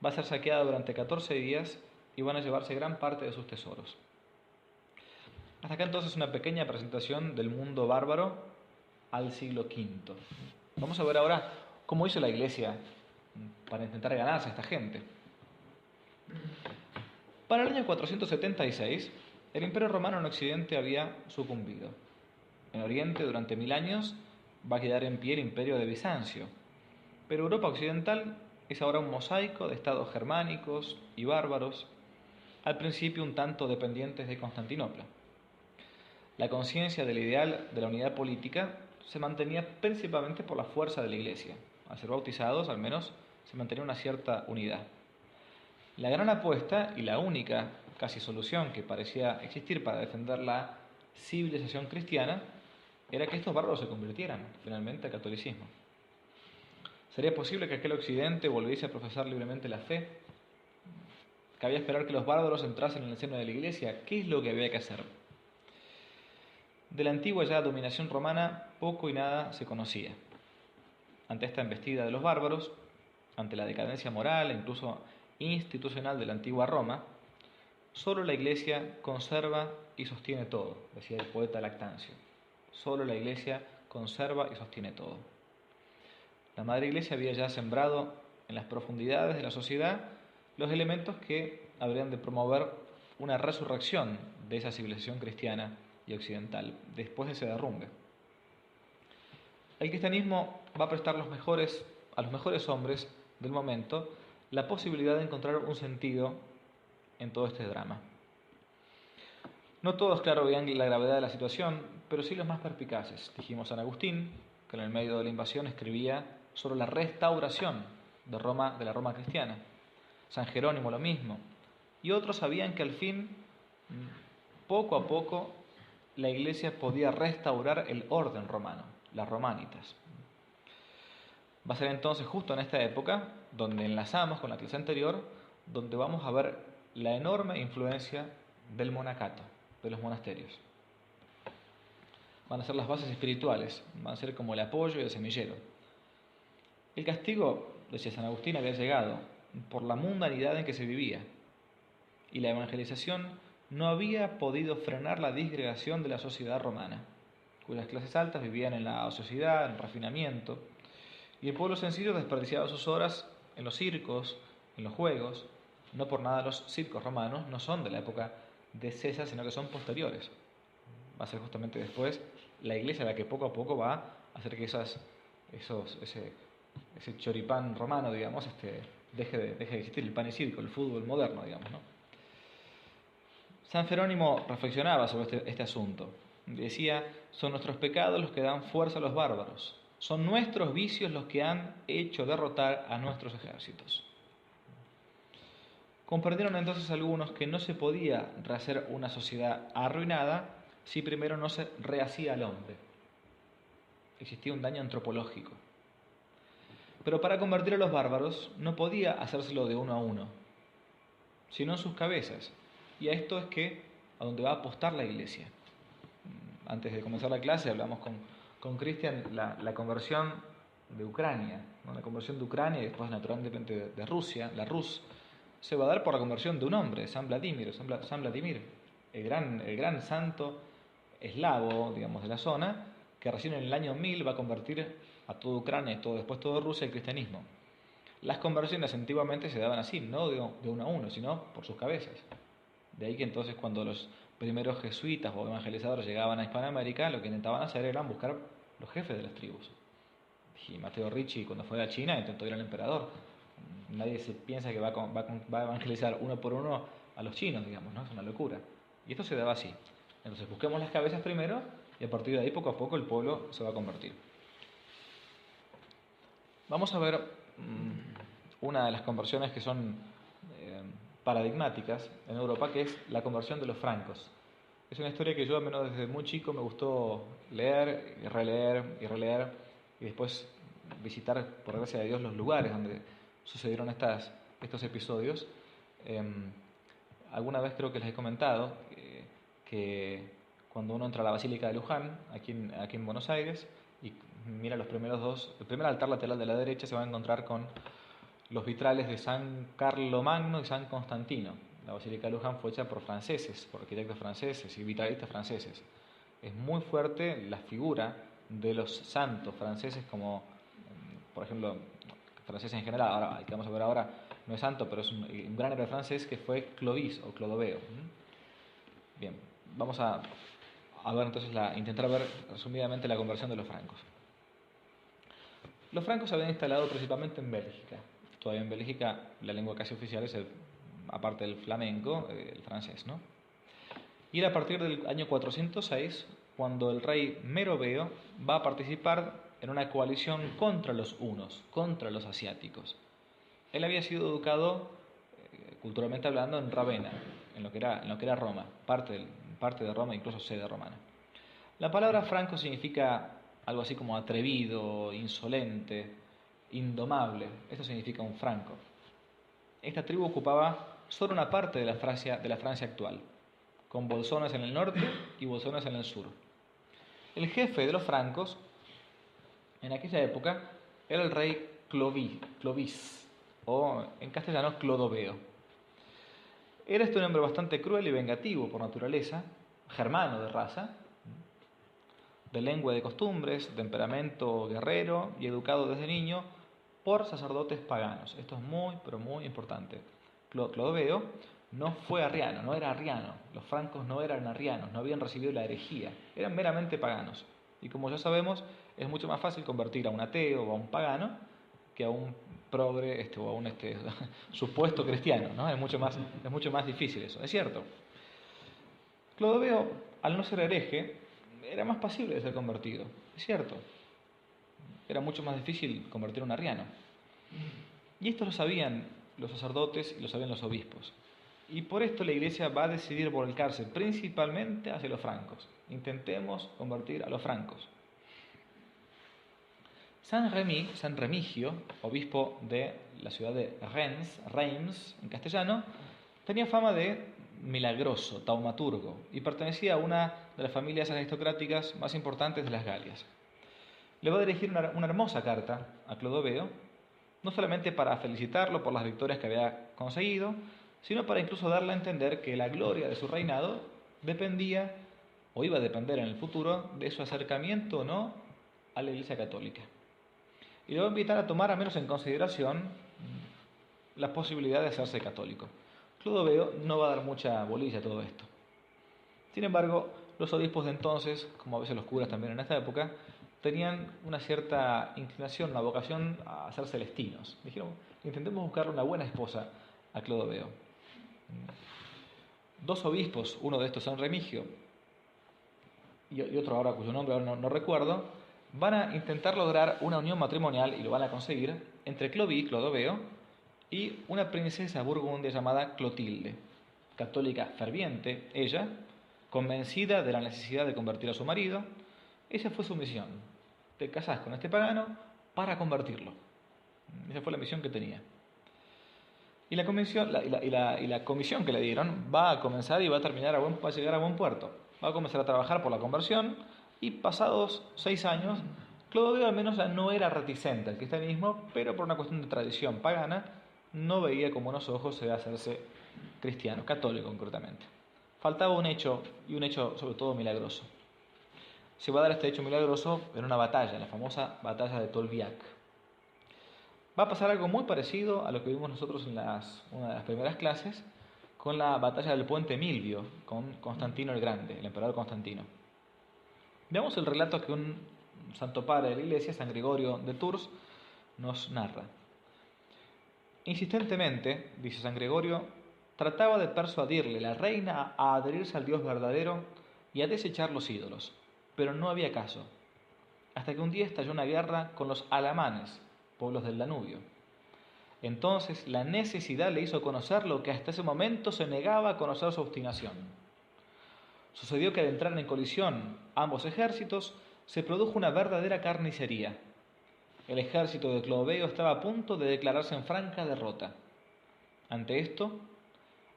Va a ser saqueada durante 14 días y van a llevarse gran parte de sus tesoros. Hasta acá entonces una pequeña presentación del mundo bárbaro al siglo V. Vamos a ver ahora cómo hizo la Iglesia para intentar ganarse a esta gente. Para el año 476, el Imperio Romano en Occidente había sucumbido. En Oriente, durante 1000 años, va a quedar en pie el Imperio de Bizancio. Pero Europa Occidental es ahora un mosaico de estados germánicos y bárbaros, al principio un tanto dependientes de Constantinopla. La conciencia del ideal de la unidad política se mantenía principalmente por la fuerza de la Iglesia. Al ser bautizados, al menos, se mantenía una cierta unidad. La gran apuesta y la única casi solución que parecía existir para defender la civilización cristiana era que estos bárbaros se convirtieran finalmente al catolicismo. ¿Sería posible que aquel occidente volviese a profesar libremente la fe? ¿Cabía esperar que los bárbaros entrasen en el seno de la Iglesia? ¿Qué es lo que había que hacer? De la antigua ya dominación romana poco y nada se conocía. Ante esta embestida de los bárbaros, ante la decadencia moral e incluso institucional de la antigua Roma, solo la Iglesia conserva y sostiene todo, decía el poeta Lactancio. Solo la Iglesia conserva y sostiene todo. La Madre Iglesia había ya sembrado en las profundidades de la sociedad los elementos que habrían de promover una resurrección de esa civilización cristiana y occidental después de ese derrumbe. El cristianismo va a prestar a los mejores hombres del momento la posibilidad de encontrar un sentido en todo este drama. No todos, claro, veían la gravedad de la situación, pero sí los más perspicaces. Dijimos San Agustín, que en el medio de la invasión escribía sobre la restauración de la Roma cristiana. San Jerónimo lo mismo. Y otros sabían que al fin, poco a poco, la Iglesia podía restaurar el orden romano, las romanitas. Va a ser entonces justo en esta época, donde enlazamos con la clase anterior, donde vamos a ver la enorme influencia del monacato, de los monasterios. Van a ser las bases espirituales, van a ser como el apoyo y el semillero. El castigo, decía San Agustín, había llegado por la mundanidad en que se vivía, y la evangelización no había podido frenar la disgregación de la sociedad romana, cuyas clases altas vivían en la ociosidad, en el refinamiento, y el pueblo sencillo desperdiciaba sus horas en los circos, en los juegos. No por nada los circos romanos no son de la época de César, sino que son posteriores. Va a ser justamente después la Iglesia la que poco a poco va a hacer que ese choripán romano, digamos, deje de existir, el pan y circo, el fútbol moderno, digamos, ¿no? San Jerónimo reflexionaba sobre este asunto. Decía, son nuestros pecados los que dan fuerza a los bárbaros. Son nuestros vicios los que han hecho derrotar a nuestros ejércitos. Comprendieron entonces algunos que no se podía rehacer una sociedad arruinada si primero no se rehacía al hombre. Existía un daño antropológico. Pero para convertir a los bárbaros no podía hacérselo de uno a uno, sino en sus cabezas. Y a esto es a donde va a apostar la Iglesia. Antes de comenzar la clase hablamos con Cristian la conversión de Ucrania, ¿no? La conversión de Ucrania y después naturalmente de Rusia, la Rus, se va a dar por la conversión de un hombre, San Vladimir, el gran santo eslavo, digamos, de la zona, que recién en el año 1000 va a convertir a toda Ucrania y después toda Rusia al cristianismo. Las conversiones antiguamente se daban así, no de uno a uno, sino por sus cabezas. De ahí que entonces cuando los primeros jesuitas o evangelizadores llegaban a Hispanoamérica, lo que intentaban hacer era buscar los jefes de las tribus. Y Mateo Ricci, cuando fue a China, intentó ir al emperador. Nadie se piensa que va a evangelizar uno por uno a los chinos, digamos, ¿no? Es una locura. Y esto se daba así. Entonces busquemos las cabezas primero y a partir de ahí poco a poco el pueblo se va a convertir. Vamos a ver una de las conversiones que son paradigmáticas en Europa, que es la conversión de los francos. Es una historia que yo, al menos desde muy chico, me gustó leer y releer y releer. y después visitar, por gracia de Dios, los lugares donde sucedieron estos episodios. Alguna vez creo que les he comentado que cuando uno entra a la Basílica de Luján, aquí en Buenos Aires, y mira el primer altar lateral de la derecha, se va a encontrar con los vitrales de San Carlomagno y San Constantino. La Basílica de Luján fue hecha por franceses, por arquitectos franceses y vitralistas franceses. Es muy fuerte la figura de los santos franceses, como por ejemplo franceses en general. Ahora, el que vamos a ver ahora no es santo, pero es un gran héroe francés que fue Clovis o Clodoveo. Bien, vamos a ver entonces, intentar ver resumidamente la conversión de los francos. Los francos se habían instalado principalmente en Bélgica. Todavía en Bélgica la lengua casi oficial es, aparte del flamenco, el francés, ¿no? Y era a partir del año 406 cuando el rey Meroveo va a participar en una coalición contra los hunos, contra los asiáticos. Él había sido educado, culturalmente hablando, en Ravenna, en lo que era Roma, parte de Roma, incluso sede romana. La palabra franco significa algo así como atrevido, insolente, indomable. Esto significa un franco. Esta tribu ocupaba solo una parte de la Francia actual, con bolsones en el norte y bolsones en el sur. El jefe de los francos en aquella época era el rey Clovis, o en castellano Clodoveo. Era un hombre bastante cruel y vengativo por naturaleza, germano de raza, de lengua y de costumbres, temperamento guerrero y educado desde niño por sacerdotes paganos. Esto es muy, pero muy importante. Clodoveo no fue arriano, no era arriano. Los francos no eran arrianos, no habían recibido la herejía, eran meramente paganos. Y como ya sabemos, es mucho más fácil convertir a un ateo o a un pagano que a un progre o a un supuesto cristiano, ¿no? Es mucho más difícil eso, es cierto. Clodoveo, al no ser hereje, era más pasible de ser convertido, es cierto. Era mucho más difícil convertir a un arriano. Y esto lo sabían los sacerdotes y lo sabían los obispos. Y por esto la Iglesia va a decidir volcarse principalmente hacia los francos. Intentemos convertir a los francos. San Remigio, obispo de la ciudad de Reims, en castellano, tenía fama de milagroso, taumaturgo, y pertenecía a una de las familias aristocráticas más importantes de las Galias. Le va a dirigir una hermosa carta a Clodoveo, no solamente para felicitarlo por las victorias que había conseguido, sino para incluso darle a entender que la gloria de su reinado dependía, o iba a depender en el futuro, de su acercamiento o no a la Iglesia Católica. Y le va a invitar a tomar al menos en consideración la posibilidad de hacerse católico. Clodoveo no va a dar mucha bolilla a todo esto. Sin embargo, los obispos de entonces, como a veces los curas también en esta época, tenían una cierta inclinación, una vocación a ser celestinos. Dijeron, intentemos buscarle una buena esposa a Clodoveo. Dos obispos, uno de estos San Remigio y otro ahora cuyo nombre ahora no recuerdo, van a intentar lograr una unión matrimonial, y lo van a conseguir, entre Clodoveo y una princesa burgundia llamada Clotilde, católica ferviente, ella, convencida de la necesidad de convertir a su marido. Esa fue su misión: te casás con este pagano para convertirlo. Esa fue la misión que tenía. Y la comisión que le dieron va a comenzar y va a llegar a buen puerto. Va a comenzar a trabajar por la conversión, y pasados 6 años, Clodoveo al menos ya no era reticente al cristianismo, pero por una cuestión de tradición pagana, no veía con buenos ojos de hacerse cristiano, católico concretamente. Faltaba un hecho, y un hecho sobre todo milagroso. Se va a dar este hecho milagroso en una batalla, la famosa batalla de Tolbiac. Va a pasar algo muy parecido a lo que vimos nosotros en una de las primeras clases, con la batalla del puente Milvio, con Constantino el Grande, el emperador Constantino. Veamos el relato que un santo padre de la Iglesia, San Gregorio de Tours, nos narra. Insistentemente, dice San Gregorio, trataba de persuadirle la reina a adherirse al Dios verdadero y a desechar los ídolos, pero no había caso, hasta que un día estalló una guerra con los alamanes, pueblos del Danubio. Entonces la necesidad le hizo conocer lo que hasta ese momento se negaba a conocer su obstinación. Sucedió que al entrar en colisión ambos ejércitos, se produjo una verdadera carnicería. El ejército de Clodoveo estaba a punto de declararse en franca derrota. Ante esto,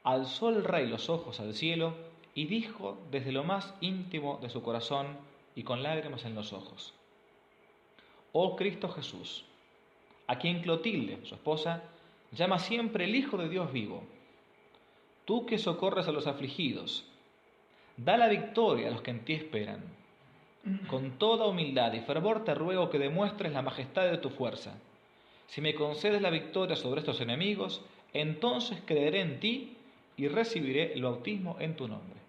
alzó el rey los ojos al cielo y dijo desde lo más íntimo de su corazón y con lágrimas en los ojos: «Oh Cristo Jesús, a quien Clotilde, su esposa, llama siempre el Hijo de Dios vivo, tú que socorres a los afligidos, da la victoria a los que en ti esperan. Con toda humildad y fervor te ruego que demuestres la majestad de tu fuerza. Si me concedes la victoria sobre estos enemigos, entonces creeré en ti y recibiré el bautismo en tu nombre».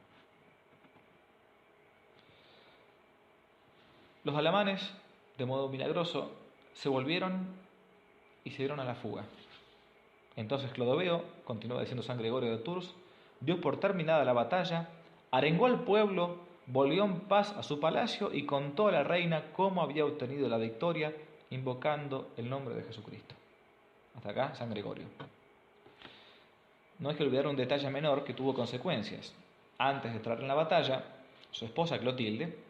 Los alamanes, de modo milagroso, se volvieron y se dieron a la fuga. Entonces Clodoveo, continúa diciendo San Gregorio de Tours, dio por terminada la batalla, arengó al pueblo, volvió en paz a su palacio y contó a la reina cómo había obtenido la victoria invocando el nombre de Jesucristo. Hasta acá San Gregorio. No hay que olvidar un detalle menor que tuvo consecuencias. Antes de entrar en la batalla, su esposa Clotilde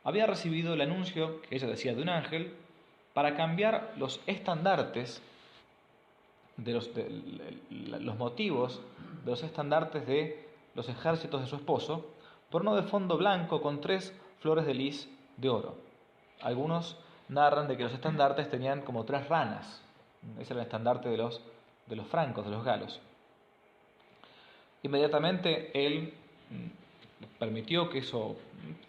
había recibido el anuncio que ella decía de un ángel para cambiar los estandartes de los motivos de los estandartes de los ejércitos de su esposo por uno de fondo blanco con 3 flores de lis de oro. Algunos narran de que los estandartes tenían como 3 ranas. Ese era el estandarte de los francos, de los galos. Inmediatamente él permitió que eso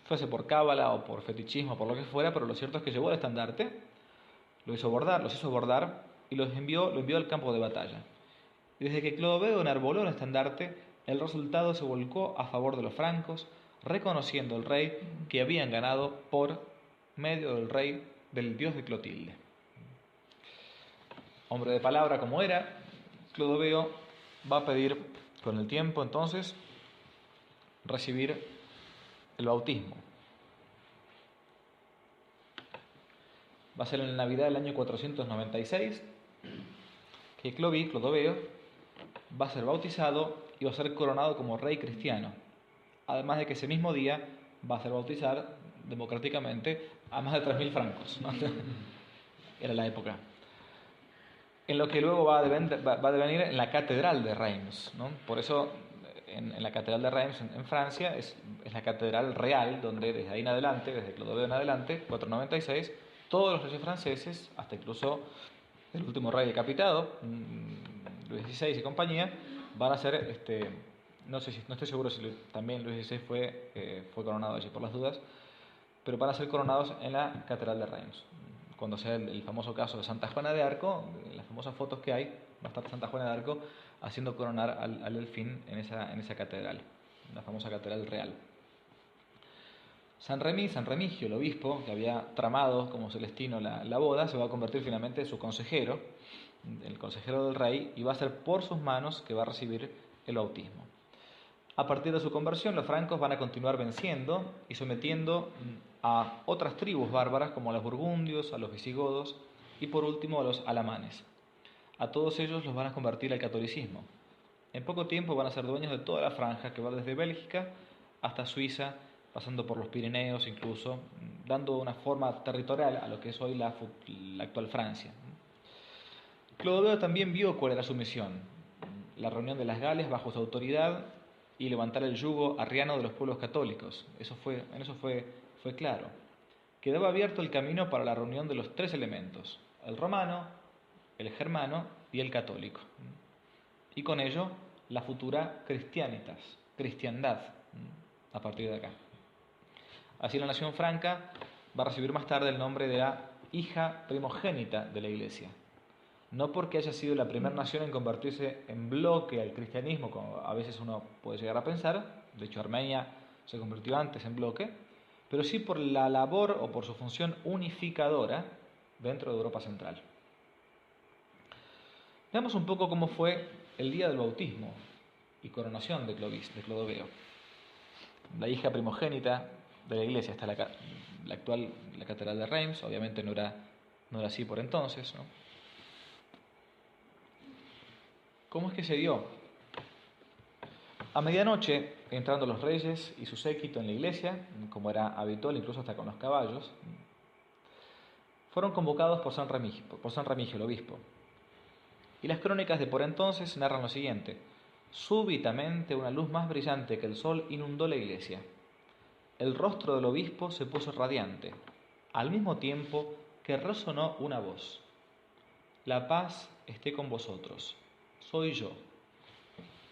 fuese por cábala o por fetichismo, por lo que fuera, pero lo cierto es que llevó el estandarte, los hizo bordar y lo envió al campo de batalla. Y desde que Clodoveo enarboló el estandarte, el resultado se volcó a favor de los francos, reconociendo al rey que habían ganado por medio del dios de Clotilde. Hombre de palabra como era, Clodoveo va a pedir con el tiempo entonces recibir el bautismo. Va a ser en la Navidad del año 496 que Clodoveo va a ser bautizado y va a ser coronado como rey cristiano. Además de que ese mismo día va a ser bautizar democráticamente a más de 3.000 francos, ¿no? Era la época. En lo que luego va a devenir en la catedral de Reims, ¿no? Por eso en la catedral de Reims en Francia es la catedral real donde desde ahí en adelante, desde Clodoveo en adelante, 496, todos los reyes franceses, hasta incluso el último rey decapitado, Luis XVI y compañía, van a ser, no estoy seguro si también Luis XVI fue coronado allí por las dudas, pero van a ser coronados en la catedral de Reims. Cuando sea el famoso caso de Santa Juana de Arco, las famosas fotos que hay, va a estar Santa Juana de Arco haciendo coronar al delfín en esa catedral, la famosa catedral real. San Remigio, el obispo que había tramado como celestino la boda, se va a convertir finalmente en su consejero, el consejero del rey, y va a ser por sus manos que va a recibir el bautismo. A partir de su conversión, los francos van a continuar venciendo y sometiendo a otras tribus bárbaras como a los burgundios, a los visigodos y por último a los alamanes. A todos ellos los van a convertir al catolicismo. En poco tiempo van a ser dueños de toda la franja que va desde Bélgica hasta Suiza, pasando por los Pirineos incluso, dando una forma territorial a lo que es hoy la actual Francia. Clodoveo también vio cuál era su misión: la reunión de las Gales bajo su autoridad y levantar el yugo arriano de los pueblos católicos. En eso fue claro. Quedaba abierto el camino para la reunión de los 3 elementos: el romano, el germano y el católico. Y con ello, la futura cristiandad, a partir de acá. Así la nación franca va a recibir más tarde el nombre de la hija primogénita de la Iglesia. No porque haya sido la primera nación en convertirse en bloque al cristianismo, como a veces uno puede llegar a pensar, de hecho Armenia se convirtió antes en bloque, pero sí por la labor o por su función unificadora dentro de Europa Central. Veamos un poco cómo fue el día del bautismo y coronación de Clodoveo. La hija primogénita de la Iglesia está la catedral de Reims, obviamente no era así por entonces, ¿no? ¿Cómo es que se dio? A medianoche, entrando los reyes y su séquito en la iglesia, como era habitual incluso hasta con los caballos, fueron convocados por San Remigio, el obispo. Y las crónicas de por entonces narran lo siguiente: súbitamente una luz más brillante que el sol inundó la iglesia. El rostro del obispo se puso radiante, al mismo tiempo que resonó una voz: la paz esté con vosotros, soy yo.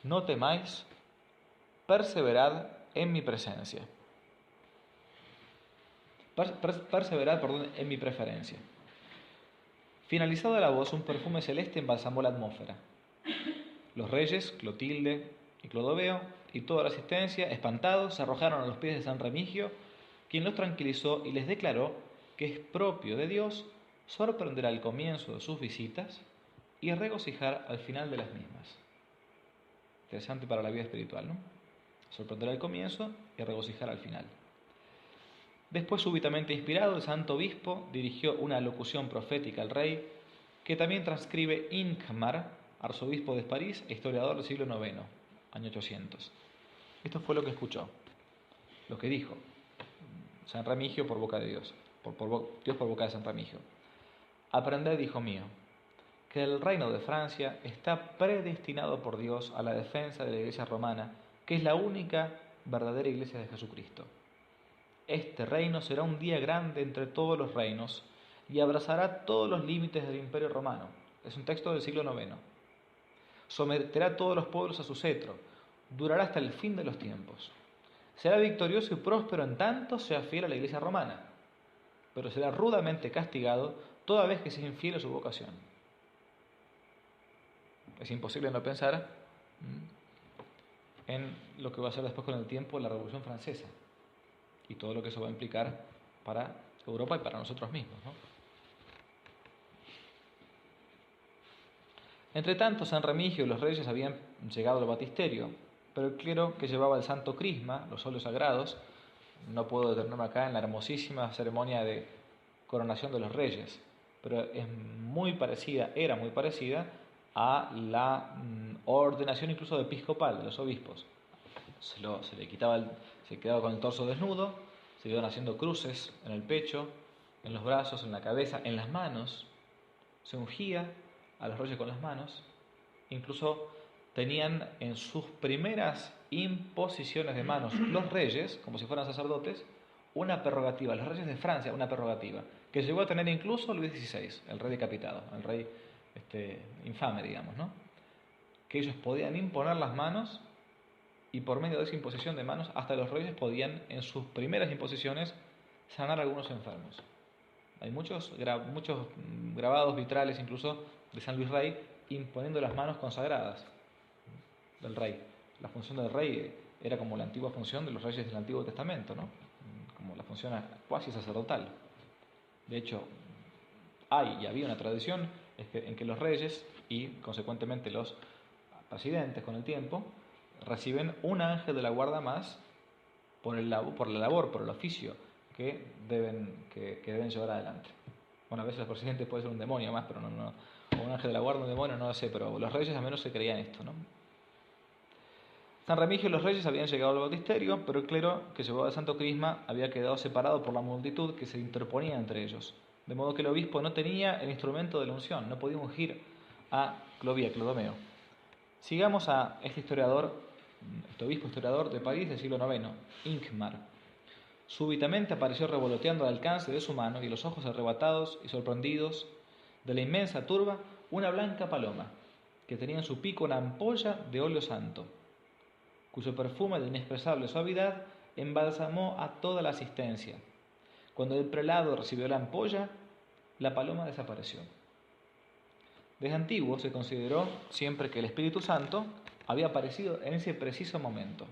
No temáis, perseverad en mi presencia. Perseverad, en mi preferencia. Finalizada la voz, un perfume celeste embalsamó la atmósfera. Los reyes, Clotilde y Clodoveo, y toda la asistencia, espantados, se arrojaron a los pies de San Remigio, quien los tranquilizó y les declaró que es propio de Dios sorprender al comienzo de sus visitas y regocijar al final de las mismas. Interesante para la vida espiritual, ¿no? Sorprender al comienzo y regocijar al final. Después, súbitamente inspirado, el santo obispo dirigió una locución profética al rey, que también transcribe Hincmar, arzobispo de París e historiador del siglo IX, año 800. Esto fue lo que escuchó, lo que dijo San Remigio por boca de Dios, Dios por boca de San Remigio. Aprended, hijo mío, que el reino de Francia está predestinado por Dios a la defensa de la Iglesia romana, que es la única verdadera Iglesia de Jesucristo. Este reino será un día grande entre todos los reinos y abrazará todos los límites del Imperio Romano. Es un texto del siglo IX. Someterá a todos los pueblos a su cetro, durará hasta el fin de los tiempos. Será victorioso y próspero en tanto sea fiel a la Iglesia romana, pero será rudamente castigado toda vez que sea infiel a su vocación. Es imposible no pensar en lo que va a ser después con el tiempo la Revolución Francesa y todo lo que eso va a implicar para Europa y para nosotros mismos, ¿no? Entre tanto, San Remigio y los reyes habían llegado al baptisterio, pero el clero que llevaba el santo crisma, los óleos sagrados, no puedo detenerme acá en la hermosísima ceremonia de coronación de los reyes, pero era muy parecida a la ordenación incluso episcopal de los obispos. Se quedaba con el torso desnudo, se iban haciendo cruces en el pecho, en los brazos, en la cabeza, en las manos. Se ungía a los reyes con las manos. Incluso tenían en sus primeras imposiciones de manos los reyes, como si fueran sacerdotes, una prerrogativa, los reyes de Francia, una prerrogativa, que llegó a tener incluso Luis XVI, el rey decapitado, el rey infame, digamos, ¿no? Que ellos podían imponer las manos y por medio de esa imposición de manos, hasta los reyes podían, en sus primeras imposiciones, sanar a algunos enfermos. Hay muchos grabados vitrales, incluso de San Luis Rey, imponiendo las manos consagradas del rey. La función del rey era como la antigua función de los reyes del Antiguo Testamento, ¿no? Como la función cuasi sacerdotal. De hecho, había una tradición en que los reyes y, consecuentemente, los presidentes con el tiempo reciben un ángel de la guarda más por la labor, por el oficio que deben llevar adelante. Bueno, a veces el presidente puede ser un demonio más, pero no, o un ángel de la guarda, un demonio, no lo sé, pero los reyes al menos se creían esto, ¿no? San Remigio y los reyes habían llegado al bautisterio, pero el clero que llevaba el santo crisma había quedado separado por la multitud que se interponía entre ellos, de modo que el obispo no tenía el instrumento de la unción, no podía ungir a Clodomeo. Sigamos a este obispo historiador de París del siglo IX, Hincmar. Súbitamente apareció revoloteando al alcance de su mano y los ojos arrebatados y sorprendidos de la inmensa turba una blanca paloma, que tenía en su pico una ampolla de óleo santo, cuyo perfume de inexpresable suavidad embalsamó a toda la asistencia. Cuando el prelado recibió la ampolla, la paloma desapareció. Desde antiguo se consideró siempre que el Espíritu Santo había aparecido en ese preciso momento,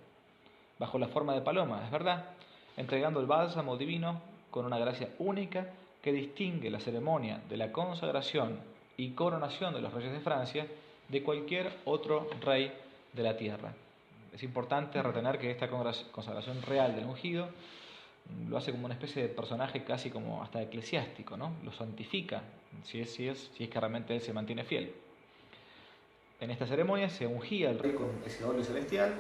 bajo la forma de paloma, es verdad, entregando el bálsamo divino con una gracia única que distingue la ceremonia de la consagración y coronación de los reyes de Francia de cualquier otro rey de la tierra. Es importante retener que esta consagración real del ungido lo hace como una especie de personaje casi como hasta eclesiástico, ¿no? Lo santifica, si es que realmente él se mantiene fiel. En esta ceremonia se ungía al rey con ese óleo celestial,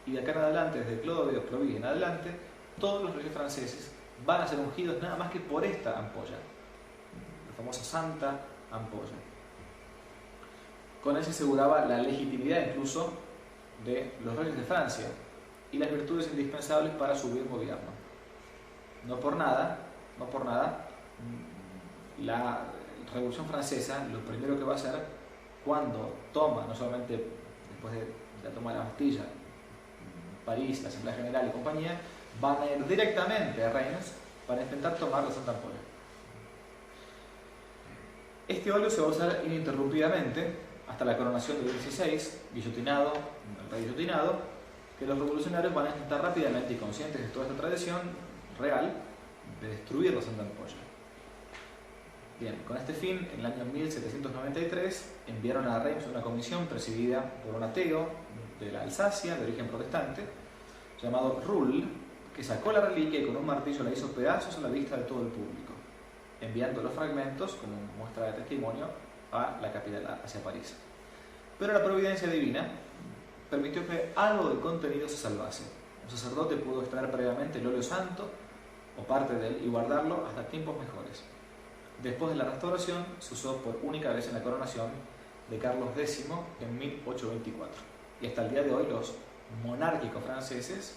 y de acá en adelante, desde Clodoveo, Clovis en adelante, todos los reyes franceses van a ser ungidos nada más que por esta ampolla. la famosa Santa Ampolla. Con él se aseguraba la legitimidad incluso de los reyes de Francia y las virtudes indispensables para su buen gobierno. No por nada, la Revolución Francesa lo primero que va a hacer cuando toma, no solamente después de la toma de la Bastilla, París, la Asamblea General y compañía, van a ir directamente a Reims para intentar tomar la Santa Ampolla. Este óleo se va a usar ininterrumpidamente hasta la coronación de Luis XVI, guillotinado, el rey guillotinado, que los revolucionarios van a intentar rápidamente y conscientes de toda esta tradición real de destruir la Santa Ampolla. Bien, con este fin, en el año 1793 enviaron a Reims una comisión presidida por un ateo de la Alsacia, de origen protestante, llamado Rull, que sacó la reliquia y con un martillo la hizo pedazos a la vista de todo el público, enviando los fragmentos como muestra de testimonio a la capital, hacia París. Pero la providencia divina permitió que algo del contenido se salvase. Un sacerdote pudo extraer previamente el óleo santo o parte de él y guardarlo hasta tiempos mejores. Después de la restauración se usó por única vez en la coronación de Carlos X en 1824. Y hasta el día de hoy los monárquicos franceses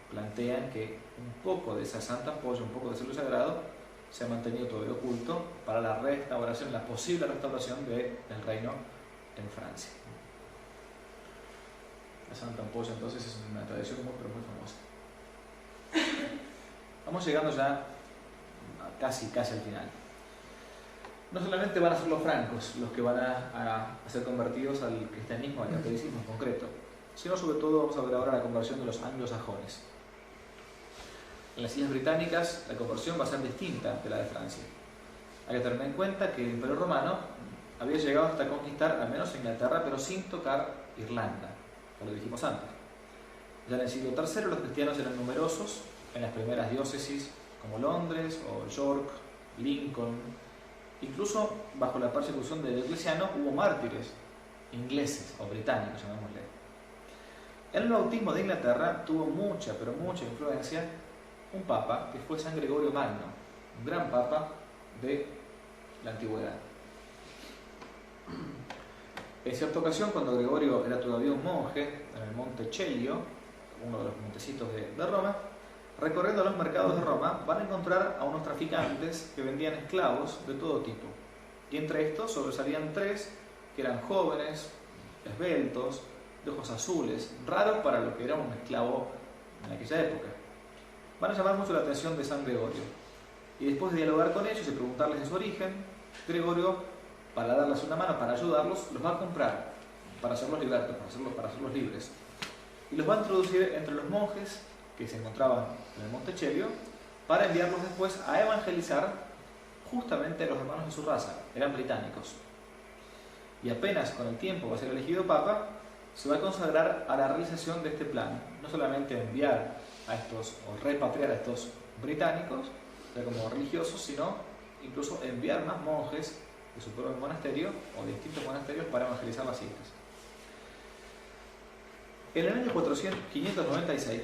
plantean que un poco de esa Santa Ampolla, un poco de ese óleo sagrado, se ha mantenido todavía oculto para la restauración, la posible restauración del reino en Francia. La Santa Ampolla entonces es una tradición muy famosa. Vamos llegando ya casi al final. No solamente van a ser los francos los que van a ser convertidos al cristianismo, al catolicismo en concreto, sino sobre todo vamos a ver ahora la conversión de los anglosajones. En las Islas Británicas la conversión va a ser distinta de la de Francia. Hay que tener en cuenta que el Imperio Romano había llegado hasta conquistar al menos Inglaterra, pero sin tocar Irlanda, como lo dijimos antes. Ya en el siglo III los cristianos eran numerosos en las primeras diócesis como Londres o York, Lincoln. Incluso bajo la persecución de Diocleciano hubo mártires ingleses o británicos, llamémosle. En el bautismo de Inglaterra tuvo mucha influencia un papa que fue San Gregorio Magno, un gran papa de la antigüedad. En cierta ocasión, cuando Gregorio era todavía un monje en el monte Celio, uno de los montecitos de Roma, recorriendo los mercados de Roma, van a encontrar a unos traficantes que vendían esclavos de todo tipo. Y entre estos sobresalían tres que eran jóvenes, esbeltos, de ojos azules, raros para lo que era un esclavo en aquella época. Van a llamar mucho la atención de San Gregorio. Y después de dialogar con ellos y preguntarles de su origen, Gregorio, para darles una mano, para ayudarlos, los va a comprar para hacerlos libertos, para hacerlos libres. Y los va a introducir entre los monjes que se encontraban en el Monte Celio para enviarlos después a evangelizar justamente a los hermanos de su raza, eran británicos. Y apenas con el tiempo va a ser elegido papa, se va a consagrar a la realización de este plan, no solamente enviar a estos o repatriar a estos británicos, ya como religiosos, sino incluso enviar más monjes de su propio monasterio o de distintos monasterios para evangelizar las islas. En el año 596,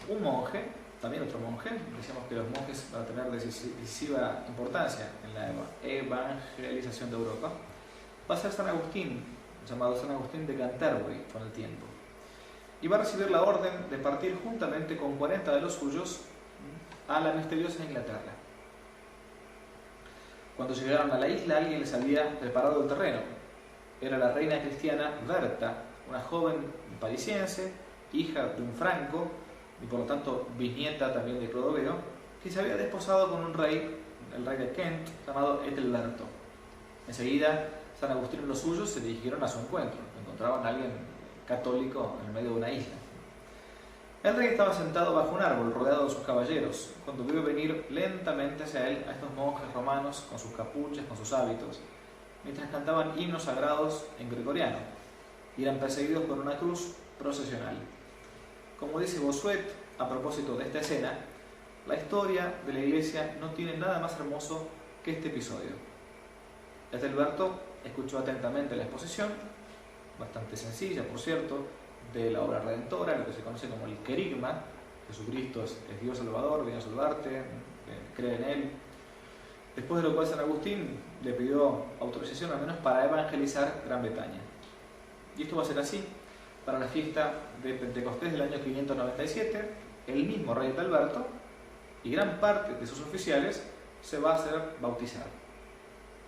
un monje, también otro monje, decíamos que los monjes van a tener decisiva importancia en la evangelización de Europa, va a ser San Agustín, llamado San Agustín de Canterbury con el tiempo, y va a recibir la orden de partir juntamente con 40 de los suyos a la misteriosa Inglaterra. Cuando llegaron a la isla, alguien les había preparado el terreno. Era la reina cristiana Berta, una joven parisiense, hija de un franco y por lo tanto bisnieta también de Clodoveo, que se había desposado con un rey, el rey de Kent, llamado Ethelberto. Enseguida San Agustín y los suyos se dirigieron a su encuentro. Encontraban a alguien católico en medio de una isla. El rey estaba sentado bajo un árbol rodeado de sus caballeros, cuando vio venir lentamente hacia él a estos monjes romanos con sus capuchas, con sus hábitos, mientras cantaban himnos sagrados en gregoriano y eran perseguidos por una cruz procesional. Como dice Bossuet a propósito de esta escena, la historia de la iglesia no tiene nada más hermoso que este episodio. Ethelberto escuchó atentamente la exposición, bastante sencilla por cierto, de la obra redentora, lo que se conoce como el querigma. Jesucristo es Dios Salvador, viene a salvarte, cree en Él. después de lo cual San Agustín le pidió autorización al menos para evangelizar Gran Bretaña. Y esto va a ser así. Para la fiesta de Pentecostés del año 597, el mismo rey Adalberto y gran parte de sus oficiales se va a hacer bautizar.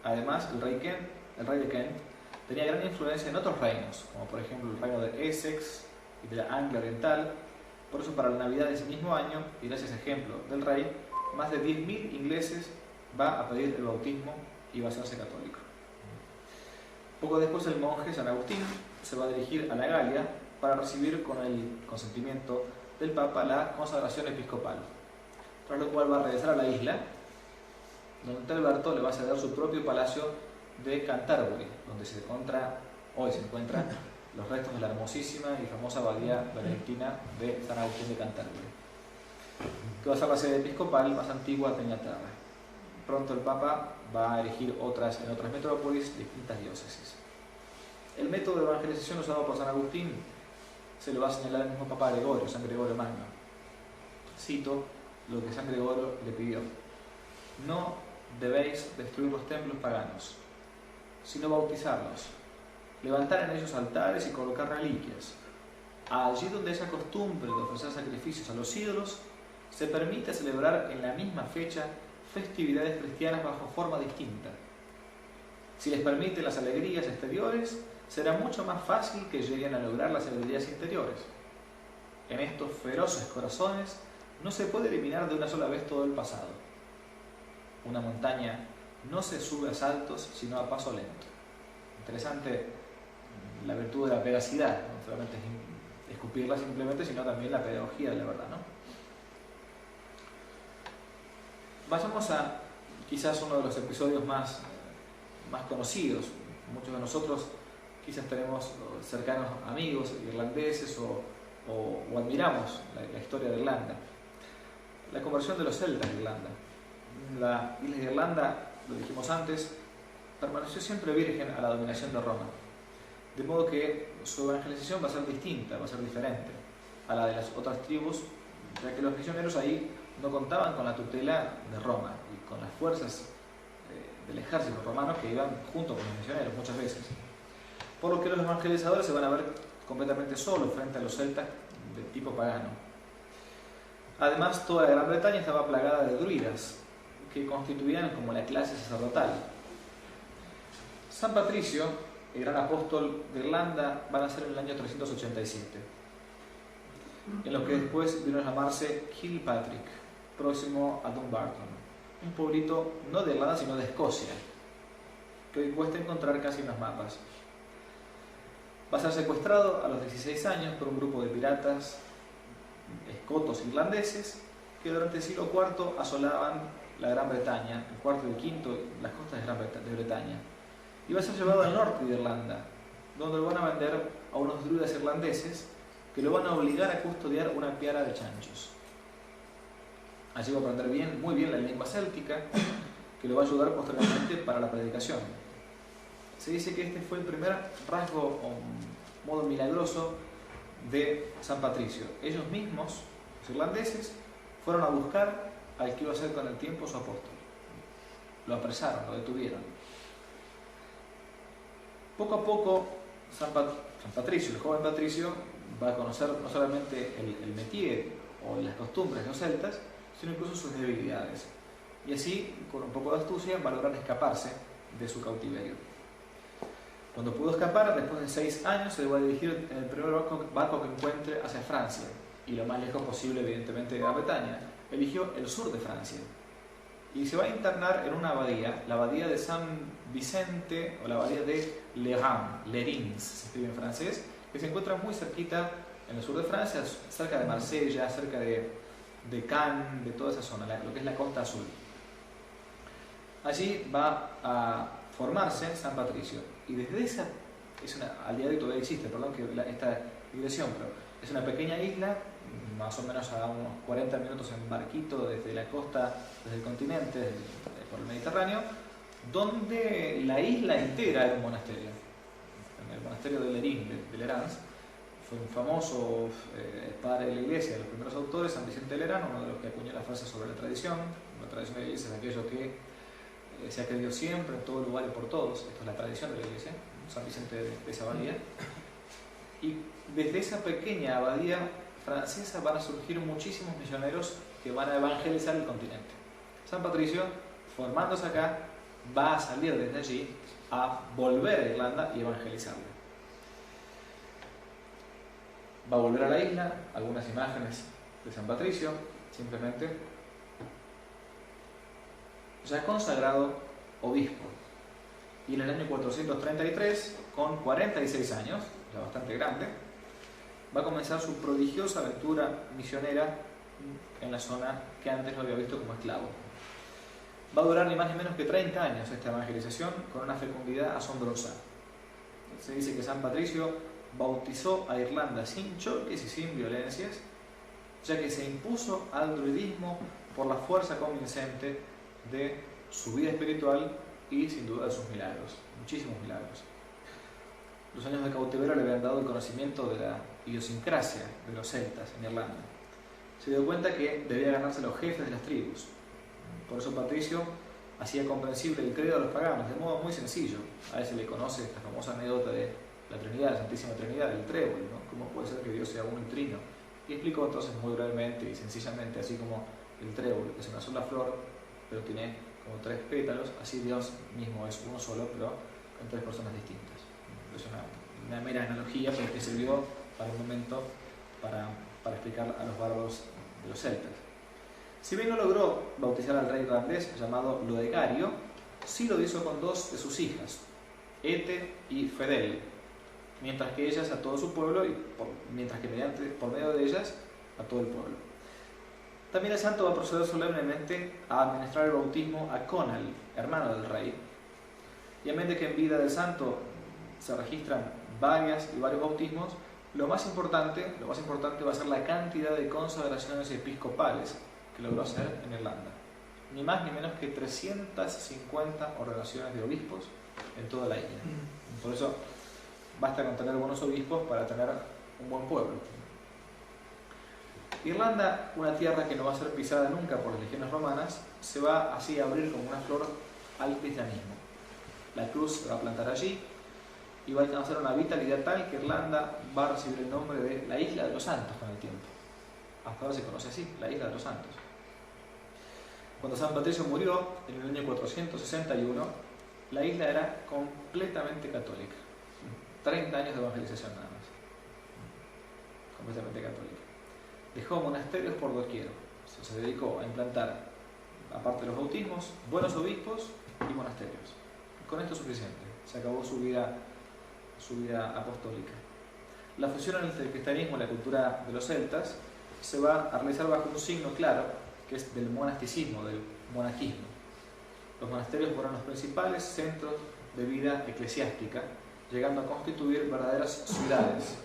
Además, el rey de Kent tenía gran influencia en otros reinos, como por ejemplo el reino de Essex y de la Anglia Oriental. Por eso, para la Navidad de ese mismo año, y gracias a ejemplo del rey, más de 10.000 ingleses va a pedir el bautismo y va a hacerse católico. Poco después, el monje San Agustín se va a dirigir a la Galia para recibir con el consentimiento del Papa la consagración episcopal, tras lo cual va a regresar a la isla, donde Alberto le va a ceder su propio palacio de Canterbury, donde hoy se encuentran los restos de la hermosísima y famosa abadía benedictina de San Agustín de Canterbury, que va a ser la sede episcopal más antigua de Inglaterra. Pronto el Papa va a erigir en otras metrópolis distintas diócesis. El método de evangelización usado por San Agustín se lo va a señalar el mismo Papa Gregorio, San Gregorio Magno. Cito lo que San Gregorio le pidió: no debéis destruir los templos paganos, sino bautizarlos, levantar en ellos altares y colocar reliquias. Allí donde esa costumbre de ofrecer sacrificios a los ídolos, se permite celebrar en la misma fecha festividades cristianas bajo forma distinta. Si les permiten las alegrías exteriores, será mucho más fácil que lleguen a lograr las alegrías interiores. En estos feroces corazones no se puede eliminar de una sola vez todo el pasado. Una montaña no se sube a saltos, sino a paso lento. Interesante la virtud de la pedacidad, no solamente es escupirla simplemente, sino también la pedagogía de la verdad, ¿no? Vayamos a quizás uno de los episodios más conocidos. Muchos de nosotros quizás tenemos cercanos amigos irlandeses o admiramos la historia de Irlanda. La conversión de los celtas de Irlanda. La isla de Irlanda, lo dijimos antes, permaneció siempre virgen a la dominación de Roma. De modo que su evangelización va a ser distinta, va a ser diferente a la de las otras tribus, ya que los misioneros ahí no contaban con la tutela de Roma y con las fuerzas del ejército romano que iban junto con los misioneros muchas veces. Por lo que los evangelizadores se van a ver completamente solos frente a los celtas de tipo pagano. Además, toda la Gran Bretaña estaba plagada de druidas, que constituían como la clase sacerdotal. San Patricio, el gran apóstol de Irlanda, va a nacer en el año 387, en lo que después vino a llamarse Kilpatrick, próximo a Dumbarton, un pueblito no de Irlanda sino de Escocia, que hoy cuesta encontrar casi en los mapas. Va a ser secuestrado a los 16 años por un grupo de piratas escotos irlandeses que durante el siglo IV asolaban la Gran Bretaña, el cuarto y el quinto, las costas de Bretaña, y va a ser llevado al norte de Irlanda, donde lo van a vender a unos druidas irlandeses que lo van a obligar a custodiar una piara de chanchos. Allí va a aprender muy bien la lengua céltica, que lo va a ayudar posteriormente para la predicación. Se dice que este fue el primer rasgo o modo milagroso de San Patricio. Ellos mismos, los irlandeses, fueron a buscar al que iba a ser con el tiempo su apóstol. Lo apresaron, lo detuvieron. Poco a poco, San Patricio, el joven Patricio, va a conocer no solamente el métier o las costumbres de los celtas, sino incluso sus debilidades. Y así, con un poco de astucia, va a lograr escaparse de su cautiverio. Cuando pudo escapar, después de 6 años, se va a dirigir en el primer barco que encuentre hacia Francia, y lo más lejos posible, evidentemente, de Gran Bretaña. Eligió el sur de Francia. Y se va a internar en una abadía, la abadía de San Vicente, o la abadía de Lerins, se escribe en francés, que se encuentra muy cerquita en el sur de Francia, cerca de Marsella, cerca de Cannes, de toda esa zona, lo que es la Costa Azul. Allí va a formarse San Patricio, y desde esa, al día de hoy todavía existe, esta iglesia, pero es una pequeña isla, más o menos a unos 40 minutos en barquito desde la costa, desde el continente, por el Mediterráneo, donde la isla entera era un monasterio. El monasterio de Lerins, fue un famoso padre de la iglesia, de los primeros autores, San Vicente de Lerán, uno de los que acuñó la frase sobre la tradición. La tradición de la iglesia es aquello que se ha creído siempre, en todo lugar y por todos. Esto es la tradición de la Iglesia, San Vicente de esa abadía. Y desde esa pequeña abadía francesa van a surgir muchísimos misioneros que van a evangelizar el continente. San Patricio, formándose acá, va a salir desde allí a volver a Irlanda y evangelizarla. Va a volver a la isla, algunas imágenes de San Patricio, simplemente ya consagrado obispo. Y en el año 433, con 46 años, ya bastante grande, va a comenzar su prodigiosa aventura misionera en la zona que antes lo había visto como esclavo. Va a durar ni más ni menos que 30 años esta evangelización, con una fecundidad asombrosa. Se dice que San Patricio bautizó a Irlanda sin choques y sin violencias, ya que se impuso al druidismo por la fuerza convincente de su vida espiritual y sin duda de sus milagros, muchísimos milagros. Los años de cautiverio le habían dado el conocimiento de la idiosincrasia de los celtas en Irlanda. Se dio cuenta que debía ganarse los jefes de las tribus. Por eso Patricio hacía comprensible el credo de los paganos de modo muy sencillo. A él se le conoce esta famosa anécdota de la Trinidad, la Santísima Trinidad, del trébol, ¿no? ¿Cómo puede ser que Dios sea uno y trino? Y explicó entonces muy brevemente y sencillamente, así como el trébol es una sola flor, pero tiene como 3 pétalos, así Dios mismo es uno solo, pero con 3 personas distintas. Es una mera analogía, pero que sirvió para un momento para explicar a los bárbaros de los celtas. Si bien no logró bautizar al rey irlandés llamado Loegario, sí lo hizo con 2 de sus hijas, Ete y Fedel, mientras que ellas a todo su pueblo y mientras que por medio de ellas a todo el pueblo. También el santo va a proceder solemnemente a administrar el bautismo a Conal, hermano del rey. Y a medida que en vida del santo se registran varios bautismos, lo más importante va a ser la cantidad de consagraciones episcopales que logró hacer en Irlanda. Ni más ni menos que 350 ordenaciones de obispos en toda la isla. Por eso basta con tener buenos obispos para tener un buen pueblo. Irlanda, una tierra que no va a ser pisada nunca por las legiones romanas, se va así a abrir como una flor al cristianismo. La cruz se va a plantar allí y va a alcanzar una vitalidad tal que Irlanda va a recibir el nombre de la Isla de los Santos con el tiempo. Hasta ahora se conoce así, la Isla de los Santos. Cuando San Patricio murió, en el año 461, la isla era completamente católica. 30 años de evangelización nada más. Completamente católica. Dejó monasterios por doquier. Se dedicó a implantar, aparte de los bautismos, buenos obispos y monasterios. Con esto es suficiente. Se acabó su vida apostólica. La fusión entre el cristianismo y la cultura de los celtas se va a realizar bajo un signo claro, que es del monasticismo, del monaquismo. Los monasterios fueron los principales centros de vida eclesiástica, llegando a constituir verdaderas ciudades,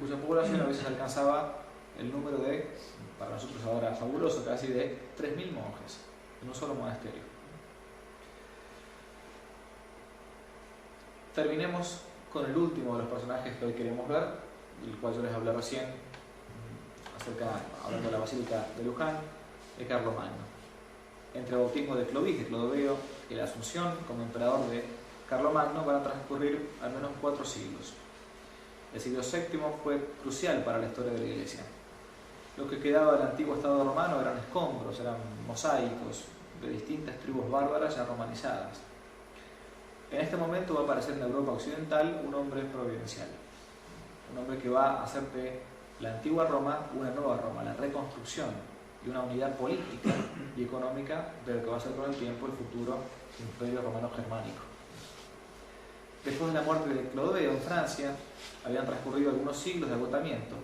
cuya población a veces alcanzaba el número de, para nosotros ahora fabuloso, casi de 3.000 monjes en un solo monasterio. Terminemos con el último de los personajes que hoy queremos ver, del cual yo les hablé recién, hablando de la Basílica de Luján, de Carlomagno. Entre el bautismo de Clovis, de Clodoveo, y la asunción como emperador de Carlomagno van a transcurrir al menos 4 siglos. El siglo VII fue crucial para la historia de la Iglesia. Lo que quedaba del antiguo Estado romano eran escombros, eran mosaicos de distintas tribus bárbaras ya romanizadas. En este momento va a aparecer en Europa occidental un hombre providencial, un hombre que va a hacer de la antigua Roma una nueva Roma, la reconstrucción y una unidad política y económica de lo que va a ser con el tiempo el futuro Imperio Romano Germánico. Después de la muerte de Clodoveo en Francia, habían transcurrido algunos siglos de agotamiento,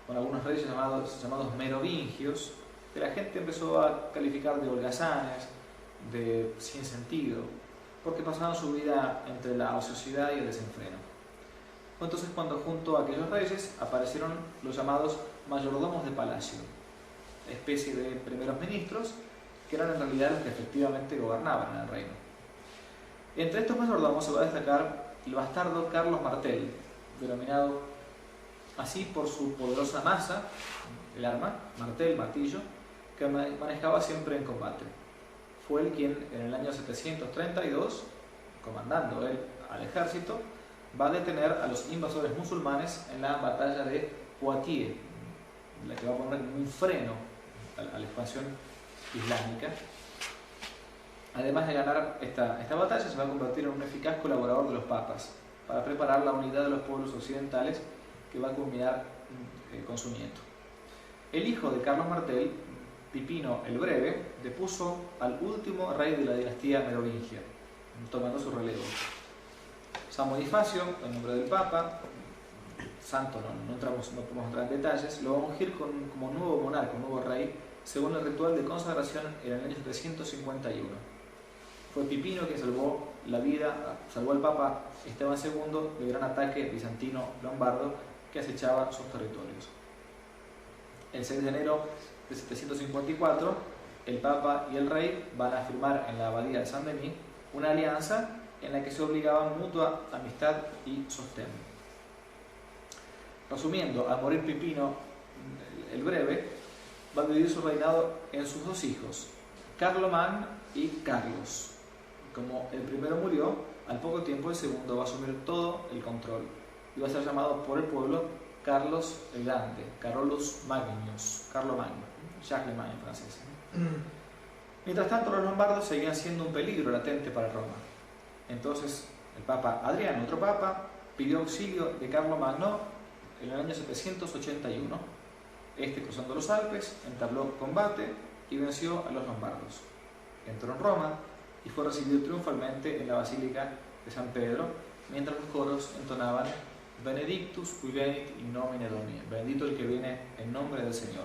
con algunos reyes llamados merovingios, que la gente empezó a calificar de holgazanes, de sin sentido, porque pasaban su vida entre la ociosidad y el desenfreno. Fue entonces cuando junto a aquellos reyes aparecieron los llamados mayordomos de palacio, especie de primeros ministros que eran en realidad los que efectivamente gobernaban en el reino. Entre estos mayordomos se va a destacar el bastardo Carlos Martel, denominado así por su poderosa maza, el arma, martel, martillo, que manejaba siempre en combate. fue él quien en el año 732, comandando él al ejército, va a detener a los invasores musulmanes en la batalla de Poitiers, la que va a poner un freno a la expansión islámica. Además de ganar esta batalla, se va a convertir en un eficaz colaborador de los papas para preparar la unidad de los pueblos occidentales, que va a culminar con su nieto. El hijo de Carlos Martel, Pipino el Breve, depuso al último rey de la dinastía merovingia, tomando su relevo. San Bonifacio, en nombre del Papa, santo, no podemos entrar en detalles, lo va a ungir como nuevo monarca, nuevo rey, según el ritual de consagración en el año 751. Fue Pipino quien salvó la vida, salvó al Papa Esteban II del gran ataque bizantino lombardo que acechaba sus territorios. El 6 de enero de 754, el Papa y el rey van a firmar en la abadía de Saint-Denis una alianza en la que se obligaban mutua amistad y sostén. Resumiendo, al morir Pipino el Breve, va a dividir su reinado en sus dos hijos, Carlomagno y Carlos. Como el primero murió, al poco tiempo el segundo va a asumir todo el control y va a ser llamado por el pueblo Carlos el Grande, Carolus Magnus, Carlomagno, Charlemagne en francés. Mientras tanto, los lombardos seguían siendo un peligro latente para Roma. Entonces, el Papa Adriano, otro papa, pidió auxilio de Carlomagno en el año 781. Cruzando los Alpes, entabló combate y venció a los lombardos. Entró en Roma y fue recibido triunfalmente en la Basílica de San Pedro, mientras los coros entonaban Benedictus qui venit in nomine Domini, bendito el que viene en nombre del Señor.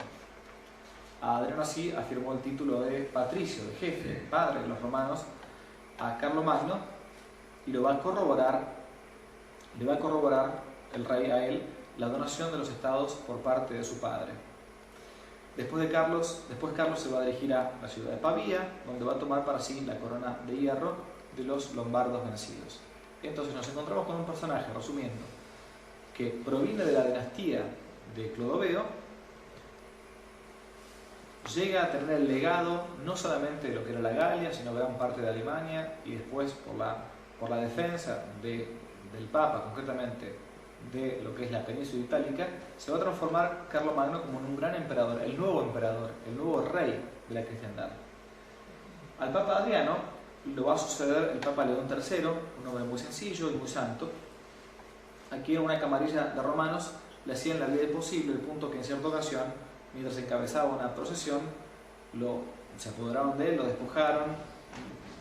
Adriano así afirmó el título de patricio, de jefe, padre de los romanos, a Carlomagno, y le va a corroborar el rey a él la donación de los estados por parte de su padre. Después Carlos se va a dirigir a la ciudad de Pavía, donde va a tomar para sí la corona de hierro de los lombardos vencidos. Entonces nos encontramos con un personaje, resumiendo, que proviene de la dinastía de Clodoveo, llega a tener el legado no solamente de lo que era la Galia, sino gran parte de Alemania, y después por la defensa del Papa, concretamente de lo que es la península itálica, se va a transformar Carlomagno como en un gran emperador, el nuevo rey de la cristiandad. Al Papa Adriano lo va a suceder el Papa León III, un hombre muy sencillo y muy santo. Aquí en una camarilla de romanos le hacían la vida imposible, el punto que en cierta ocasión, mientras encabezaba una procesión, se apoderaron de él, lo despojaron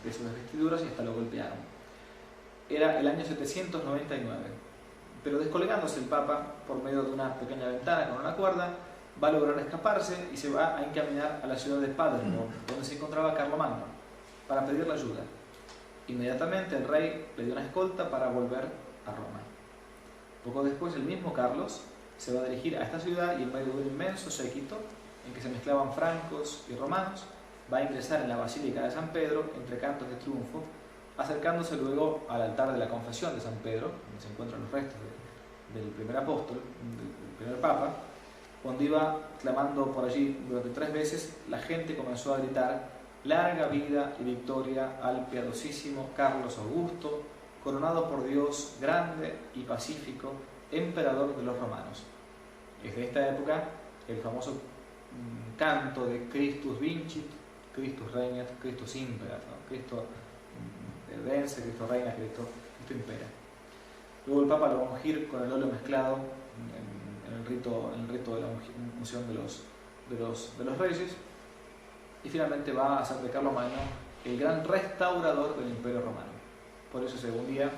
de sus vestiduras y hasta lo golpearon. Era el año 799. Pero descolgándose el Papa por medio de una pequeña ventana con una cuerda, va a lograr escaparse y se va a encaminar a la ciudad de Paderborn, donde se encontraba Carlomagno, para pedirle ayuda. Inmediatamente el rey le dio una escolta para volver a Roma. Poco después, el mismo Carlos se va a dirigir a esta ciudad y en medio de un inmenso séquito en que se mezclaban francos y romanos, va a ingresar en la Basílica de San Pedro entre cantos de triunfo, acercándose luego al altar de la Confesión de San Pedro, donde se encuentran los restos del primer apóstol, del primer papa. Cuando iba clamando por allí durante 3 veces, la gente comenzó a gritar: larga vida y victoria al piadosísimo Carlos Augusto, coronado por Dios, grande y pacífico, emperador de los romanos. Desde esta época, el famoso canto de Christus vincit, Christus regnat, Christus imperat, ¿no? Cristo vence, Cristo reina, Cristo impera. Luego el Papa lo va a ungir con el óleo mezclado en el rito de la unción de los reyes, y finalmente va a hacer de Carlomagno el gran restaurador del Imperio Romano. Por eso, un día,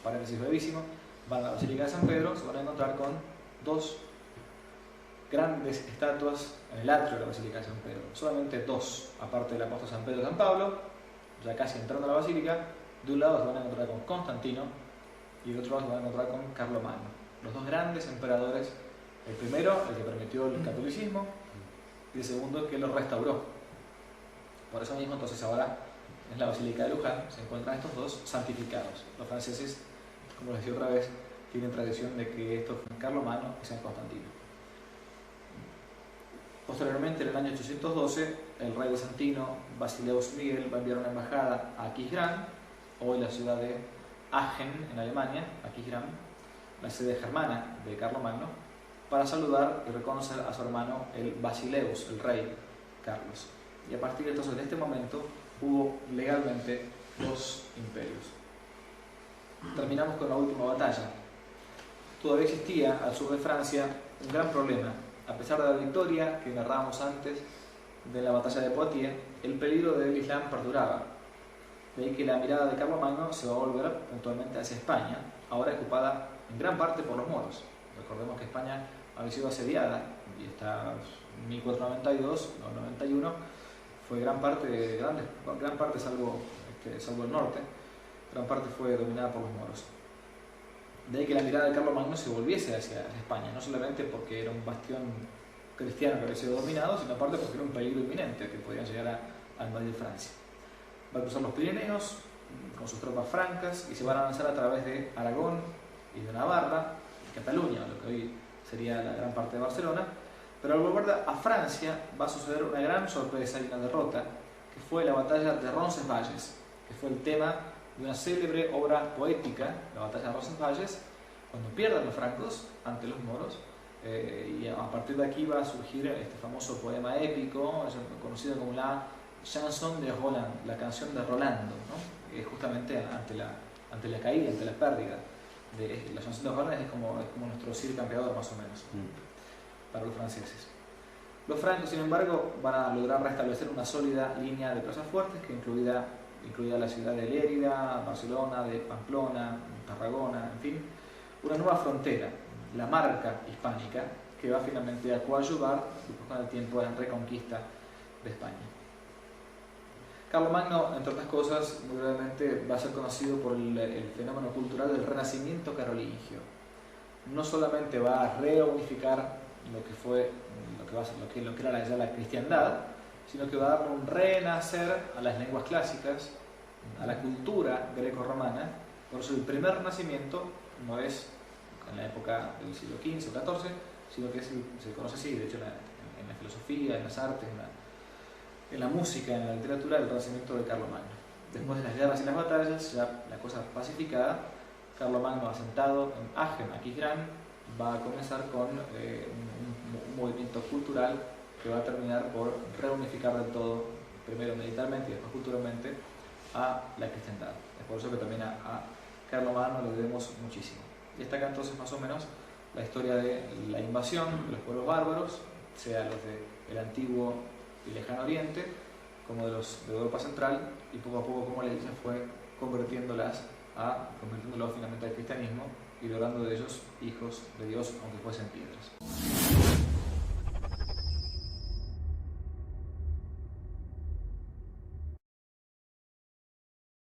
paréntesis brevísimo, van a la Basílica de San Pedro, se van a encontrar con 2 grandes estatuas en el atrio de la Basílica de San Pedro. Solamente 2, aparte del apóstol San Pedro y San Pablo. Ya casi entrando a la Basílica, de un lado se van a encontrar con Constantino y del otro lado se van a encontrar con Carlomagno, los 2 grandes emperadores. El primero, el que permitió el catolicismo, y el segundo, el que lo restauró. Por eso mismo, entonces, ahora en la Basílica de Luján se encuentran estos 2 santificados. Los franceses, como les decía otra vez, tienen tradición de que estos fueron Carlomagno y San Constantino. Posteriormente, en el año 812, el rey bizantino Basileus Miguel va a enviar una embajada a Aquisgrán, hoy la ciudad de Aachen, en Alemania, Aquisgrán, la sede germana de Carlomagno, para saludar y reconocer a su hermano el Basileus, el rey Carlos. Y a partir de entonces, en este momento, hubo legalmente dos imperios. Terminamos con la última batalla. Todavía existía al sur de Francia un gran problema. A pesar de la victoria que narrábamos antes de la batalla de Poitiers, el peligro del Islam perduraba. De ahí que la mirada de Carlomagno se va a volver puntualmente hacia España, ahora ocupada en gran parte por los moros. Recordemos que España había sido asediada y hasta 1492 o 91 fue gran parte salvo el norte, gran parte fue dominada por los moros. De ahí que la mirada de Carlomagno se volviese hacia España, no solamente porque era un bastión cristiano que había sido dominado, sino aparte porque era un peligro inminente que podían llegar a invadir Francia. Va a cruzar los Pirineos con sus tropas francas y se van a avanzar a través de Aragón y de Navarra y Cataluña, lo que hoy sería la gran parte de Barcelona. Pero al volver a Francia va a suceder una gran sorpresa y una derrota, que fue la batalla de Roncesvalles, que fue el tema de una célebre obra poética, la batalla de Roncesvalles, cuando pierden los francos ante los moros, y a partir de aquí va a surgir este famoso poema épico, conocido como la Chanson de Roland, la canción de Rolando, ¿no? Justamente ante la caída, ante la pérdida. La Chanson de Roland es como nuestro Cid Campeador, más o menos, para los franceses. Los francos, sin embargo, van a lograr restablecer una sólida línea de plazas fuertes que incluida la ciudad de Lérida, Barcelona, de Pamplona, Tarragona, en fin, una nueva frontera, la marca hispánica, que va finalmente a coadyuvar con el tiempo de la reconquista de España. Carlomagno, entre otras cosas, muy brevemente va a ser conocido por el fenómeno cultural del Renacimiento carolingio. No solamente va a reunificar lo que era ya la cristiandad, sino que va a darle un renacer a las lenguas clásicas, a la cultura greco-romana. Por eso el primer renacimiento no es en la época del siglo XV o XIV, sino que se conoce así, de hecho en la filosofía, en las artes, en la música, en la literatura, el renacimiento de Carlomagno. Después de las guerras y las batallas, ya la cosa pacificada, Carlomagno, asentado en Aachen, Aquisgrán, va a comenzar con un movimiento cultural que va a terminar por reunificar del todo, primero militarmente y después culturalmente, a la cristiandad. Es por eso que también a Carlomagno le debemos muchísimo. Y está acá entonces más o menos la historia de la invasión de los pueblos bárbaros, sea los del antiguo y lejano oriente, como de los de Europa Central, y poco a poco como la Iglesia fue convirtiéndolos finalmente al cristianismo y logrando de ellos hijos de Dios, aunque fuesen piedras.